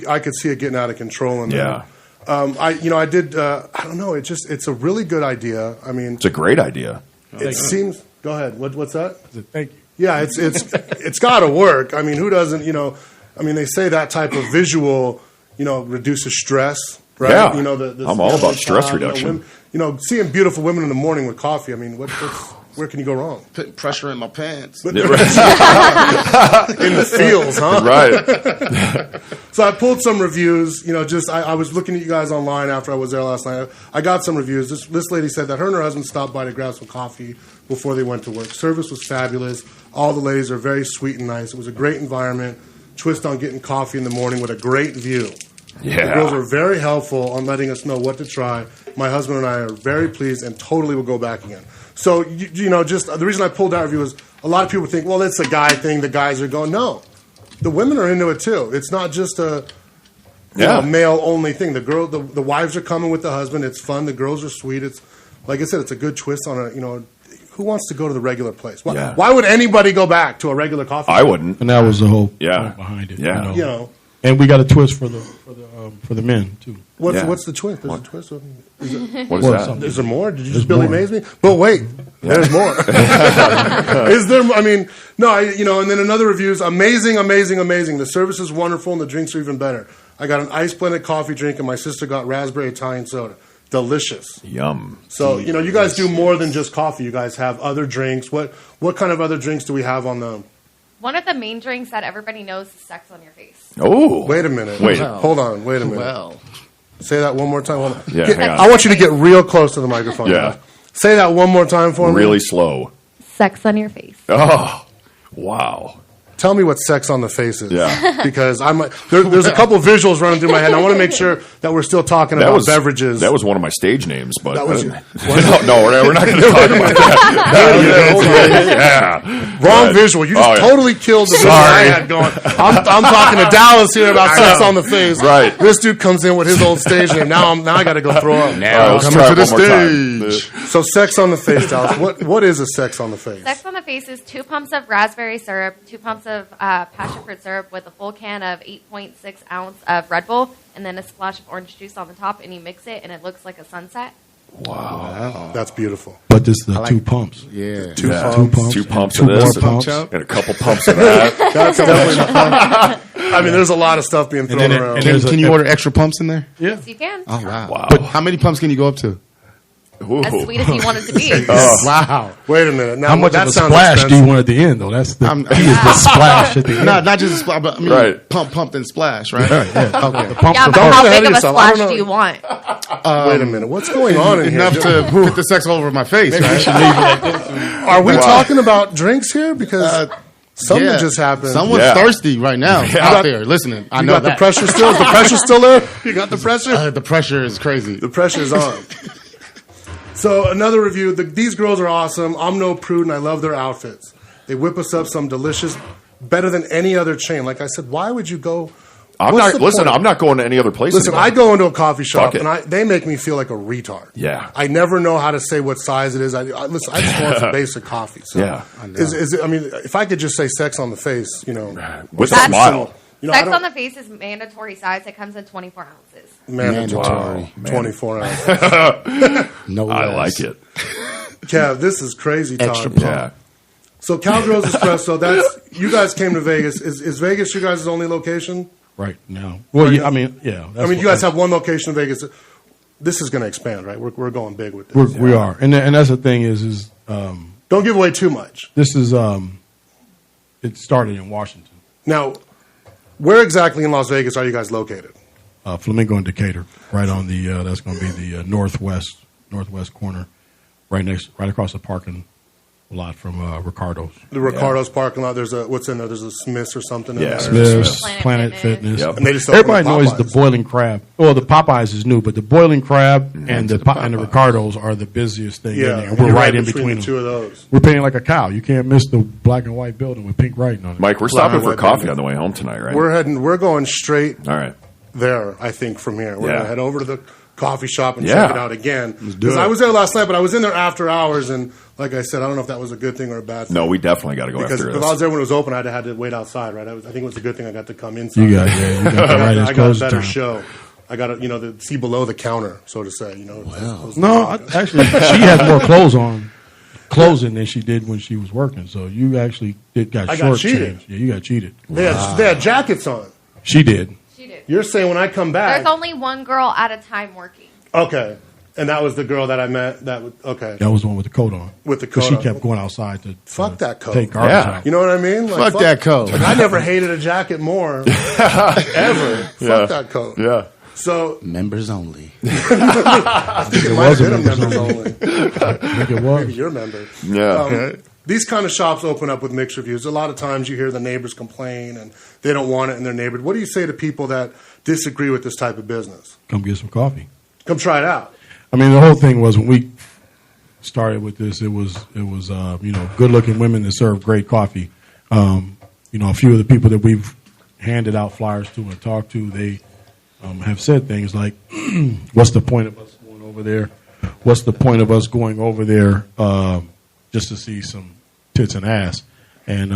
I could see it getting out of control. And Yeah. I did. I don't know. It's a really good idea. I mean, It's a great idea. it seems. Go ahead. What's that? Thank you. Yeah, it's got to work. I mean, who doesn't? They say that type of visual, reduces stress, right? Yeah. The I'm all about stress reduction. Seeing beautiful women in the morning with coffee. I mean, where can you go wrong? Putting pressure in my pants. In the fields, huh? Right. So I pulled some reviews. I was looking at you guys online after I was there last night. I got some reviews. This lady said that her and her husband stopped by to grab some coffee before they went to work. Service was fabulous. All the ladies are very sweet and nice. It was a great environment. Twist on getting coffee in the morning with a great view. Yeah. The girls were very helpful on letting us know what to try. My husband and I are very pleased and totally will go back again. So, just the reason I pulled that review is a lot of people think, well, it's a guy thing. The guys are going, no. The women are into it too. It's not just a male only thing. The wives are coming with the husband. It's fun. The girls are sweet. It's like I said, it's a good twist on who wants to go to the regular place? Why would anybody go back to a regular coffee shop? I wouldn't. And that was the whole Yeah. point behind it. Yeah. And we got a twist for the men too. What's the twist? There's a twist. Is it, What is that? is there more? Did you just There's Billy more. Mays me? But wait, there's more. Is there? I mean, no. And then another review is amazing. The service is wonderful, and the drinks are even better. I got an ice blended coffee drink, and my sister got raspberry Italian soda. Delicious. Yum. So you guys do more than just coffee. You guys have other drinks. What kind of other drinks do we have on the? One of the main drinks that everybody knows is sex on your face. Oh. Wait a minute. Wait. Hold on. Wait a minute. Well, Say that one more time. Hold on. Yeah, hang on. I want you to get real close to the microphone. Yeah. Say that one more time for me. Really slow. Sex on your face. Oh. Wow. Tell me what sex on the face is. Yeah. Because there's a couple visuals running through my head. And I want to make sure that we're still talking about beverages. That was one of my stage names, but That was- no, we're not going to talk about that. Yeah. Wrong visual. You just totally killed the visual I had going. I'm talking to Dallas here about sex on the face. Right. This dude comes in with his old stage name. Now I got to go throw up. Let's coming try to it the one more time. So sex on the face, Dallas. What is a sex on the face? Sex on the face is 2 pumps of raspberry syrup, 2 pumps of passion fruit syrup with a full can of 8.6 ounce of Red Bull, and then a splash of orange juice on the top, and you mix it, and it looks like a sunset. Wow. That's beautiful. But this is the 2 pumps. yeah. Two Yeah. pumps. 2 pumps Two of this more pumps. and a couple pumps of that. That's definitely fun. I mean, there's a lot of stuff being thrown around. Can you order extra pumps in there? Yeah. So you can. Oh wow. Wow. But how many pumps can you go up to? Ooh. As sweet as you want it to be. Wow. Wait a minute. Now, How much that of a sounds splash do expensive. you want at the end, though? That's I'm- the key is the splash at the end. Not just a splash, but I mean Right. pump and splash, right? Right, yeah. Okay. The pump Yeah, the but pump. how get ahead big of of a yourself. I don't splash know. do you want? Wait a minute. What's going on in Enough here? to put the sex all over my face, right? Are we talking about drinks here? Because something Yeah. just happened. Someone's Yeah. thirsty right now out there listening. I You know got the that. pressure still? Is the pressure still there? You got the pressure? The pressure is crazy. The pressure is on. So another review. These girls are awesome. I'm no prude, and I love their outfits. They whip us up some delicious, better than any other chain. Like I said, why would you go? I'm not going to any other place. Listen, anymore. I go into a coffee shop, Fuck it. and they make me feel like a retard. Yeah. I never know how to say what size it is. Listen, I just want some basic coffee. So Yeah. I mean, if I could just say sex on the face, with a That's- smile. Sex on the face is mandatory size. It comes in 24 ounces. Mandatory. 24 ounces. No I less. like it. Kev, this is crazy talk. Extra pump. Yeah. So Cowgirls Espresso, you guys came to Vegas. Is Vegas your guys' only location? Right now. Well, yeah, I mean, yeah. I mean, you guys have one location in Vegas. This is going to expand, right? We're going big with this. We are. And that's the thing is Don't give away too much. this is, it started in Washington. Now, where exactly in Las Vegas are you guys located? Flamingo and Decatur, right on the, that's going to be the northwest corner, right across the parking lot from Ricardo's. The Ricardo's parking lot. There's what's in there? There's a Smith's or something. Yeah. In there. Smith's, Planet Fitness. Yep. And they just opened Everybody up knows the Popeyes. boiling crab. Well, the Popeyes is new, but the boiling crab and the Ricardo's are the busiest thing in Yeah, there. And we're you're right in between the them. two of those. We're paying like a cow. You can't miss the black and white building with pink writing on it. Mike, we're stopping for Right. coffee on the way home tonight, right? We're going straight All right. there. I think from here we're Yeah. gonna head over to the coffee shop and Yeah. check it out again. do Because it. I was there last night, but I was in there after hours, and like I said, I don't know if that was a good thing or a bad thing. No, we definitely got to go Because after if I was this. there when it was open, I'd have had to wait outside, right? I think it was a good thing I got to come inside. You got the right I as got a close better time. show. I got to see below the counter, so to say. No, actually, she had more closing than she did when she was working. So you actually got I got short cheated. change. Yeah, you got cheated. They had jackets on. She did. She did. You're saying when I come back, There's only one girl at a time working. okay, and that was the girl that I met. Okay, That was the one with the coat on. With the 'Cause coat she on. kept going outside to Fuck that coat. take garbage Yeah. out. you know what I mean? Like, Fuck that coat. Like, I never hated a jacket more ever. Fuck that coat. Yeah. So members only. I think it might have been a members only. I think it was. Maybe your member. Yeah. These kind of shops open up with mixed reviews. A lot of times you hear the neighbors complain and they don't want it in their neighborhood. What do you say to people that disagree with this type of business? Come get some coffee. Come try it out. I mean, the whole thing was when we started with this, it was good-looking women that serve great coffee. A few of the people that we've handed out flyers to and talked to, they have said things like, "What's the point of us going over there? What's the point of us going over there just to see some tits and ass?" And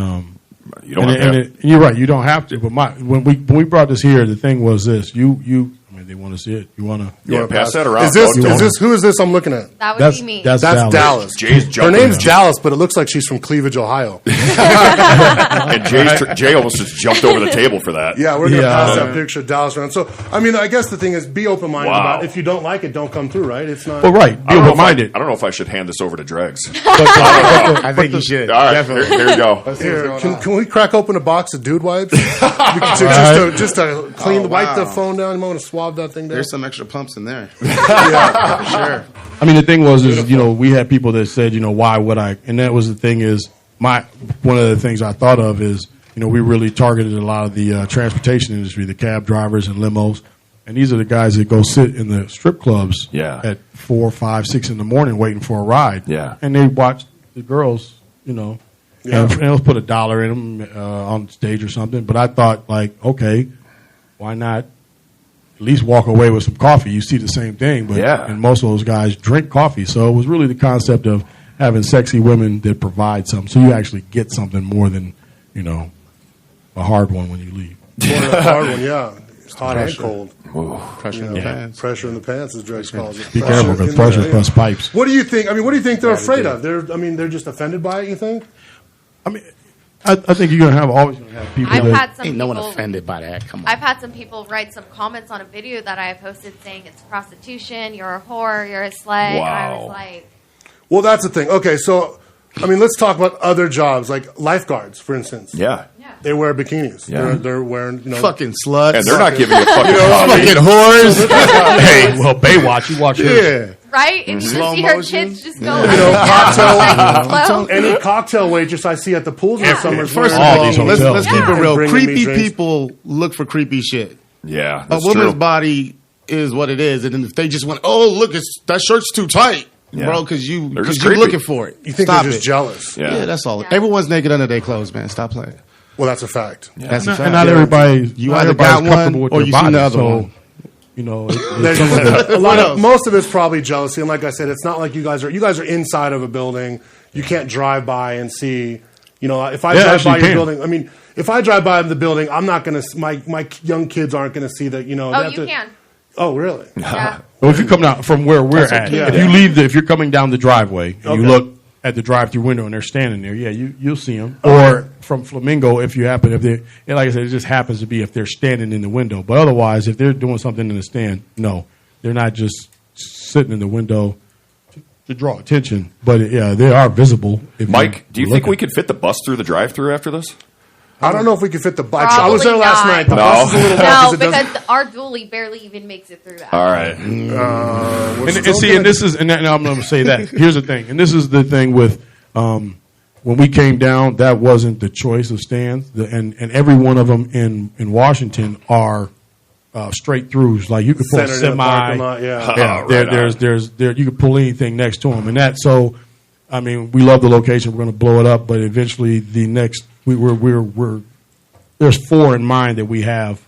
You don't have to. you're right, you don't have to. But when we brought this here, the thing was this: I mean, they want to see it. You want to. Yeah, pass that around. Is this Don't- who is this I'm looking at? That would be me. That's Dallas. Jay's Her jumping. name's Dallas, but it looks like she's from Cleveland, Ohio. And Jay almost just jumped over the table for that. Yeah, we're going to Yeah. pass that picture of Dallas around. So, I mean, I guess the thing is be open-minded Wow. about it. If you don't like it, don't come through, right? It's not. Well, right. I Be don't know if open-minded. I don't know if I should hand this over to DREGZ. I think you should. All right, Definitely. here you go. Here, can we crack open a box of dude wipes? just to clean, wipe the phone down. You want to swab that thing down? There's some extra pumps in there. Yeah, for sure. I mean, the thing was, we had people that said, why would I? And that was the thing is, one of the things I thought of is, we really targeted a lot of the transportation industry, the cab drivers and limos. And these are the guys that go sit in the strip clubs at 4, 5, 6 in the morning waiting for a ride. Yeah. And they watch the girls, and they'll put $1 in them on stage or something. But I thought, okay, why not at least walk away with some coffee? You see the same thing, but and most of those guys drink coffee. So it was really the concept of having sexy women that provide something. So you actually get something more than, a hard one when you leave. More a hard one, yeah. It's hot and cold. Pressure in the pants. Pressure in the pants, as DREGZ calls it. Be careful because pressure plus pipes. What do you think? I mean, what do you think they're afraid of? They're just offended by it. You think? I mean, I think you're always going to have people I've that had some Ain't no one people- offended by that. Come on. I've had some people write some comments on a video that I posted saying it's prostitution, you're a whore, you're a slave. And I was like, Well, that's the thing. Okay, so I mean, let's talk about other jobs like lifeguards, for instance. Yeah. They wear bikinis. Yeah. They're wearing fucking sluts. And they're not giving you fucking coffee. fucking whores. hey, well, Baywatch, you watch her. Yeah. right? And you Slow just see her motion. tits just go cocktail. slow. Any cocktail waitress I see at the pools in the summer. First of All all, these let's hotels. keep it real. Bringing me Creepy drinks. people look for creepy shit. Yeah, A that's woman's true. body is what it is, and then if they just want, oh look, that shirt's too tight. bro, because you're just creepy. looking for it. You think Stop they're just it. jealous? Yeah, that's all. Yeah. Everyone's naked under their clothes, man. Stop playing. Well, that's a fact. That's a fact. And not everybody, You not either got everybody's comfortable one with or their you seen body, the other so, one. You know, it's some of the, A lot of, most of it's probably jealousy, and like I said, it's not like you guys are inside of a building. You can't drive by and see. You know, if I drive by your building, I mean, if I drive by the building, I'm not going to. My young kids aren't going to see that. You know. Oh, you can. Oh, really? Yeah. well, if you come down from where we're at, yeah. if you leave, if you're coming down the driveway and Okay. you look at the drive-through window and they're standing there, yeah, you'll see them. Or from Flamingo, if they, and like I said, it just happens to be if they're standing in the window. But otherwise, if they're doing something in the stand, no, they're not just sitting in the window to draw attention. But yeah, they are visible. If Mike, do you you're think looking. we could fit the bus through the drive-through after this? I don't know if we could fit the bike. I was there Probably last not. night. The No. bus is a little No, long 'cause it doesn't- because our dually barely even makes it through that. All right. And see, and this is, and I'm going to say that. Here's the thing, and this is the thing with when we came down, that wasn't the choice of stands, and every one of them in Washington are straight throughs. Like you could pull a Centered in the semi, parking lot, yeah. yeah. Right There you could pull anything next to them, and that. So, I mean, we love the location. We're going to blow it up, but eventually the next we're there's 4 in mind that we have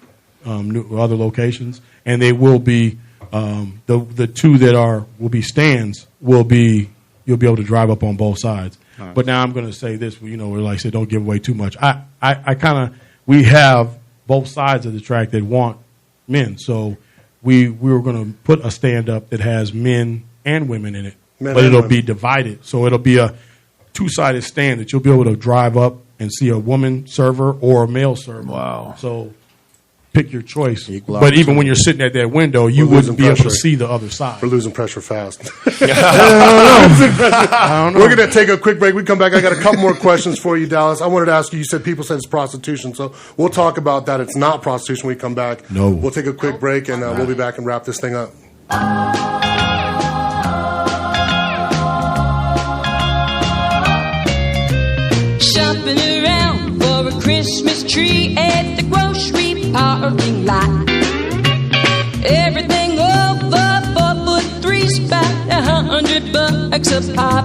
new other locations, and they will be the 2 that will be stands will be you'll be able to drive up on both sides. Right. But now I'm going to say this, you know, like I said, don't give away too much. I kind of we have both sides of the track that want men, so we were going to put a stand up that has men and women in it, but it'll be divided, so it'll be a 2-sided stand that you'll be able to drive up and see a woman server or a male server. Wow. So pick your choice. Equal But even when you're sitting at that window, you We're wouldn't be losing able to pressure. see the other side. We're losing pressure fast. I don't know. We're going to take a quick break. We come back. I got a couple more questions for you, Dallas. I wanted to ask you. You said people said it's prostitution, so we'll talk about that. It's not prostitution. When we come back. No. We'll take a quick break and we'll be back and wrap this thing up. Shopping around for a Christmas tree at the grocery parking lot. Everything over 4'3", about $100 a pop.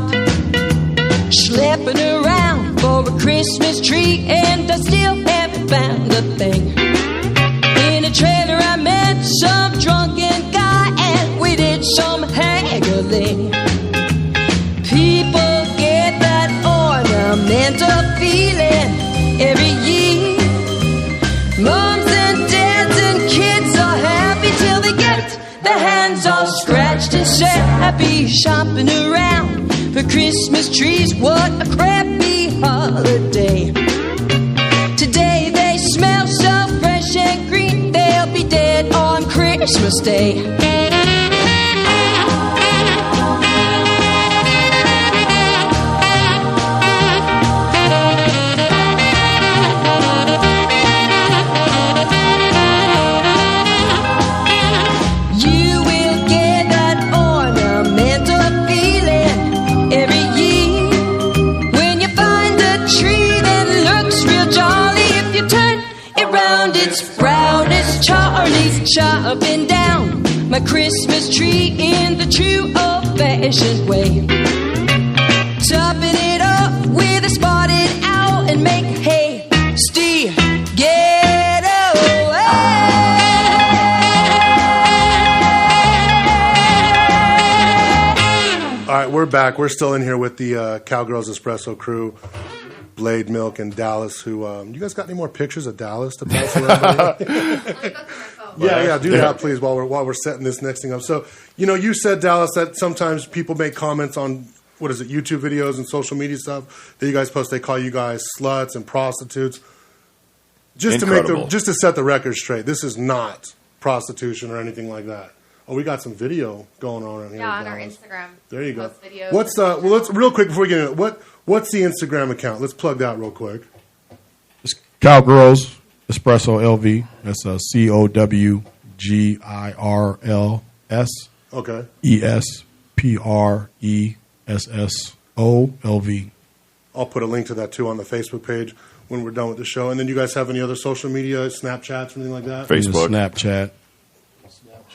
Schlepping around for a Christmas tree, and I still haven't found a thing. In a trailer I met some drunken guy, and we did some haggling. People get that ornamental feeling every year. Moms and dads and kids are happy till they get their hands all scratched and sappy. Shopping around for Christmas trees, what a crappy holiday. Today they smell so fresh and green, they'll be dead on Christmas Day. Chopping down my Christmas tree in the true old-fashioned way. Topping it up with a spotted owl and make hasty getaway. All right, we're back. We're still in here with the Cowgirls Espresso crew. Blade, Milk, and Dallas. Who you guys got any more pictures of Dallas to pass around? Yeah, do that, please, while we're setting this next thing up. So, you know, you said, Dallas, that sometimes people make comments on YouTube videos and social media stuff that you guys post. They call you guys sluts and prostitutes. Just to set the record straight, this is not prostitution or anything like that. Oh, we got some video going on here. Yeah, on Dallas. our Instagram. There you go. Post videos. Let's real quick before we get into it. What's the Instagram account? Let's plug that real quick. It's Cowgirls Espresso LV. That's COWGIRLS. Okay. ESPRESSO LV. I'll put a link to that too on the Facebook page when we're done with the show. And then you guys have any other social media, Snapchats, or anything like that? Facebook. Snapchat.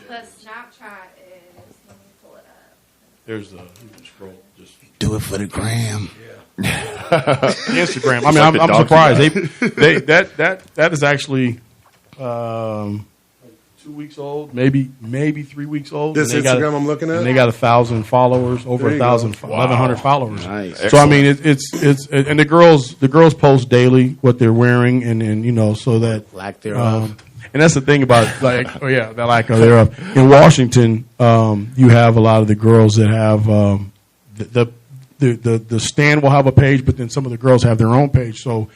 The Snapchat is, let me pull it up. There's the, you can scroll, just Do it for the gram. Instagram. I mean, I'm surprised. That is actually 2 weeks old, maybe 3 weeks old. This Instagram I'm looking at? And they got 1,000 followers, over 1,000, 1,100 followers. Nice. So I mean, it's and the girls post daily what they're wearing, and you know, so that Lack thereof. and that's the thing about like, oh yeah, the lack of thereof. In Washington, you have a lot of the girls that have the stand will have a page, but then some of the girls have their own page, so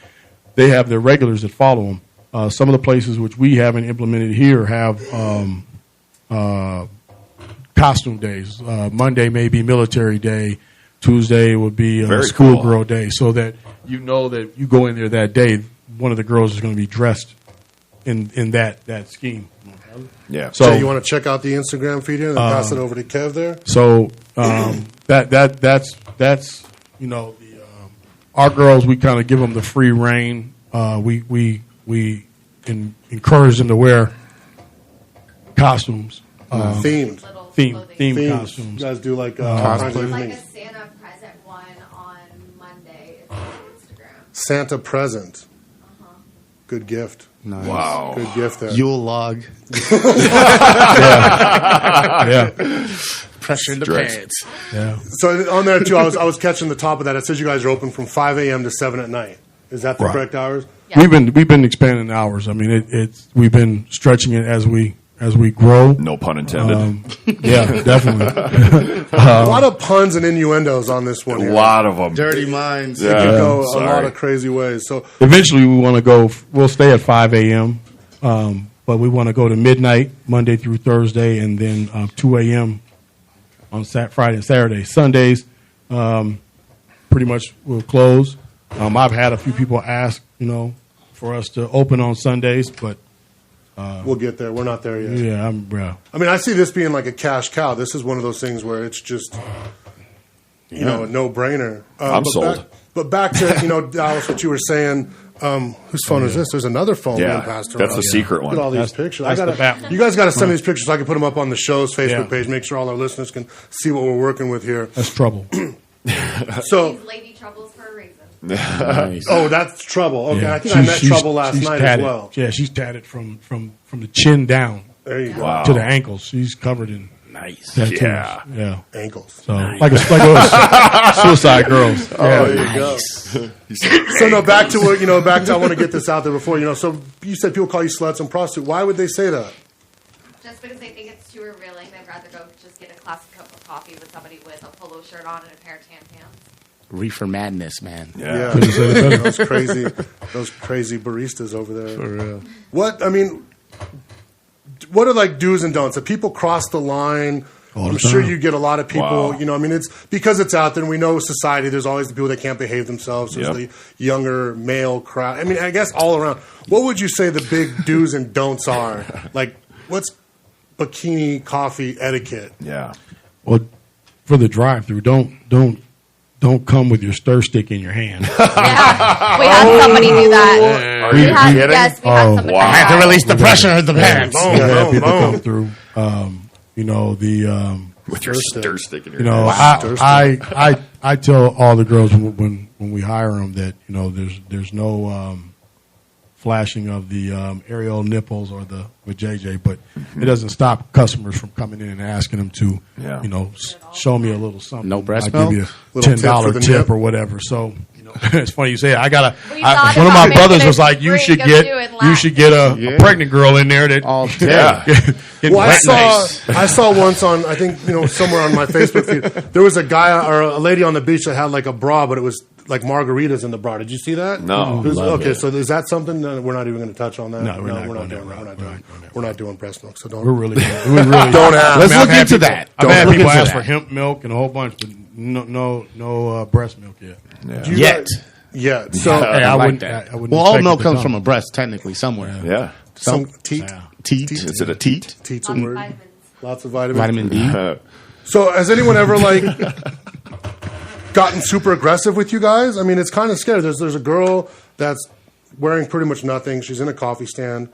they have their regulars that follow them. Some of the places which we haven't implemented here have costume days. Monday may be military day. Tuesday would be schoolgirl day, so that you know that you go in there that day, one of the girls is going to be dressed in that scheme. Yeah. So you want to check out the Instagram feed here and then pass it over to Kev there? So that's you know our girls, we kind of give them the free reign. We encourage them to wear costumes, Themed. themed costumes. You guys do like There's like a Santa present one on Monday. It's on Instagram. Santa present. Good gift. Nice. Wow. Good gift there. Yule log. Yeah. Pressure in the pants. Yeah. So on there too, I was catching the top of that. It says you guys are open from 5 a.m. to 7 at night. Is that the Right. correct hours? Yeah. We've been expanding the hours. I mean, we've been stretching it as we grow. No pun intended. Yeah, definitely. A lot of puns and innuendos on this one. A Here. lot of them. Dirty minds. It could go a sorry. lot of crazy ways. So Eventually, we want to go. We'll stay at 5 a.m., but we want to go to midnight Monday through Thursday, and then 2 a.m. on Friday and Saturday. Sundays, pretty much we'll close. I've had a few people ask, for us to open on Sundays, but we'll get there. We're not there yet. yeah, I mean, I see this being like a cash cow. This is one of those things where it's just, a no-brainer. I'm but sold. But back to, Dallas, what you were saying. Whose phone is this? There's another phone being passed around. That's the secret Look at one. all these pictures. that's the Batman. You guys got to send me these pictures so I can put them up on the show's Facebook Yeah. page. Make sure all our listeners can see what we're working with here. That's trouble. So, These lady troubles for a reason. Nice. oh, that's trouble. Okay, Yeah. I think I met Trouble last she's night tatted. as well. Yeah, she's tatted from the chin down There you go. Wow. to the ankles. She's covered in Nice. tattoos. Yeah. Yeah. Ankles. So like a Suicide Girls. Oh, there you go. So no, back to what I want to get this out there before So you said people call you sluts and prostitute. Why would they say that? Just because they think it's too revealing, they'd rather go just get a classic cup of coffee with somebody with a polo shirt on and a pair of tan pants. Reefer madness, man. Yeah, better. those crazy baristas over there. For real. What are like do's and don'ts? If people cross the line, All I'm the sure time. you get a lot of people. Wow. It's because it's out there, and we know society. There's always the people that can't behave themselves. There's the younger male crowd. I mean, I guess all around. What would you say the big do's and don'ts are? Like, what's bikini coffee etiquette? Yeah. Well, for the drive-through, don't come with your stir stick in your hand. Yeah, we had somebody do that. Are you kidding? Yes, we had somebody. Wow. I had to release the pressure of the pants. Boom, Yeah, boom, people boom. come through. With your stir stick in your I tell all the girls when we hire them that there's no flashing of the aerial nipples or with JJ, but it doesn't stop customers from coming in and asking them to show me a little something. No breast I'll give you milk? a Little tip for $10 the tip nip? or whatever. So it's funny you say it. We thought one of about my making brothers a was like, you drink should of get you and a pregnant girl in there that All day. getting Well, wet nice. I saw once on, I think, somewhere on my Facebook feed, there was a guy or a lady on the beach that had like a bra, but it was like margaritas in the bra. Did you see that? No. Okay, so is that something that we're not even going to touch on that? No, we're not doing going that. that route. We're not doing breast milk, so don't. We're really don't ask. Let's look into that. I've had Look people into ask that. for hemp milk and a whole bunch, but no breast milk yet. Do you Yet. guys- Yeah. So Hey, I like wouldn't- that. I wouldn't Well, all expect milk it to comes come. from a breast, technically, somewhere. Yeah. some teat. Yeah. Teat. Is it a teat? Teat's a Lots of word. vitamins. Lots of vitamins. Vitamin D. So has anyone ever gotten super aggressive with you guys? I mean, it's kind of scary. There's a girl that's wearing pretty much nothing. She's in a coffee stand.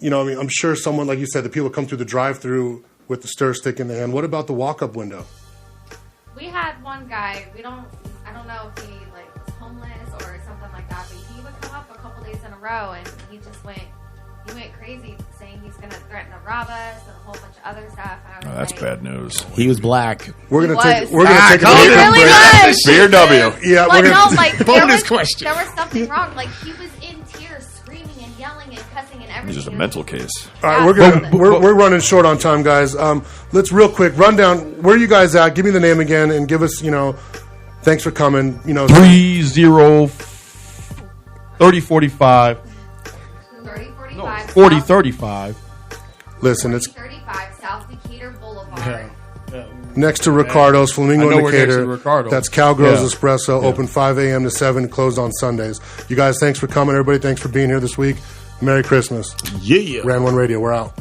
I mean, I'm sure someone, like you said, the people come through the drive-through with the stir stick in the hand. What about the walk-up window? one guy. I don't know if he like was homeless or something like that, but he would come up a couple days in a row, and he went crazy, saying he's going to threaten to rob us and a whole bunch of other stuff. And I was That's like, bad news. He was black. We're gonna take a He break. really was. BW. Yeah, But we're gonna. no, like Bonus question. There was something wrong. Like he was in tears, screaming and yelling and cussing and everything. It's just a mental case. All right, we're running short on time, guys. Let's real quick run down where you guys at. Give me the name again and give us, thanks for coming. 3045 3045. 4035. Listen, it's 35 South Decatur Boulevard. next to Ricardo's Flamingo I know we're next Indicator. to Ricardo's. That's Cowgirls Yeah. Espresso, open 5 a.m. to 7, closed on Sundays. You guys, thanks for coming. Everybody, thanks for being here this week. Merry Christmas. Yeah. RAN1 Radio, we're out.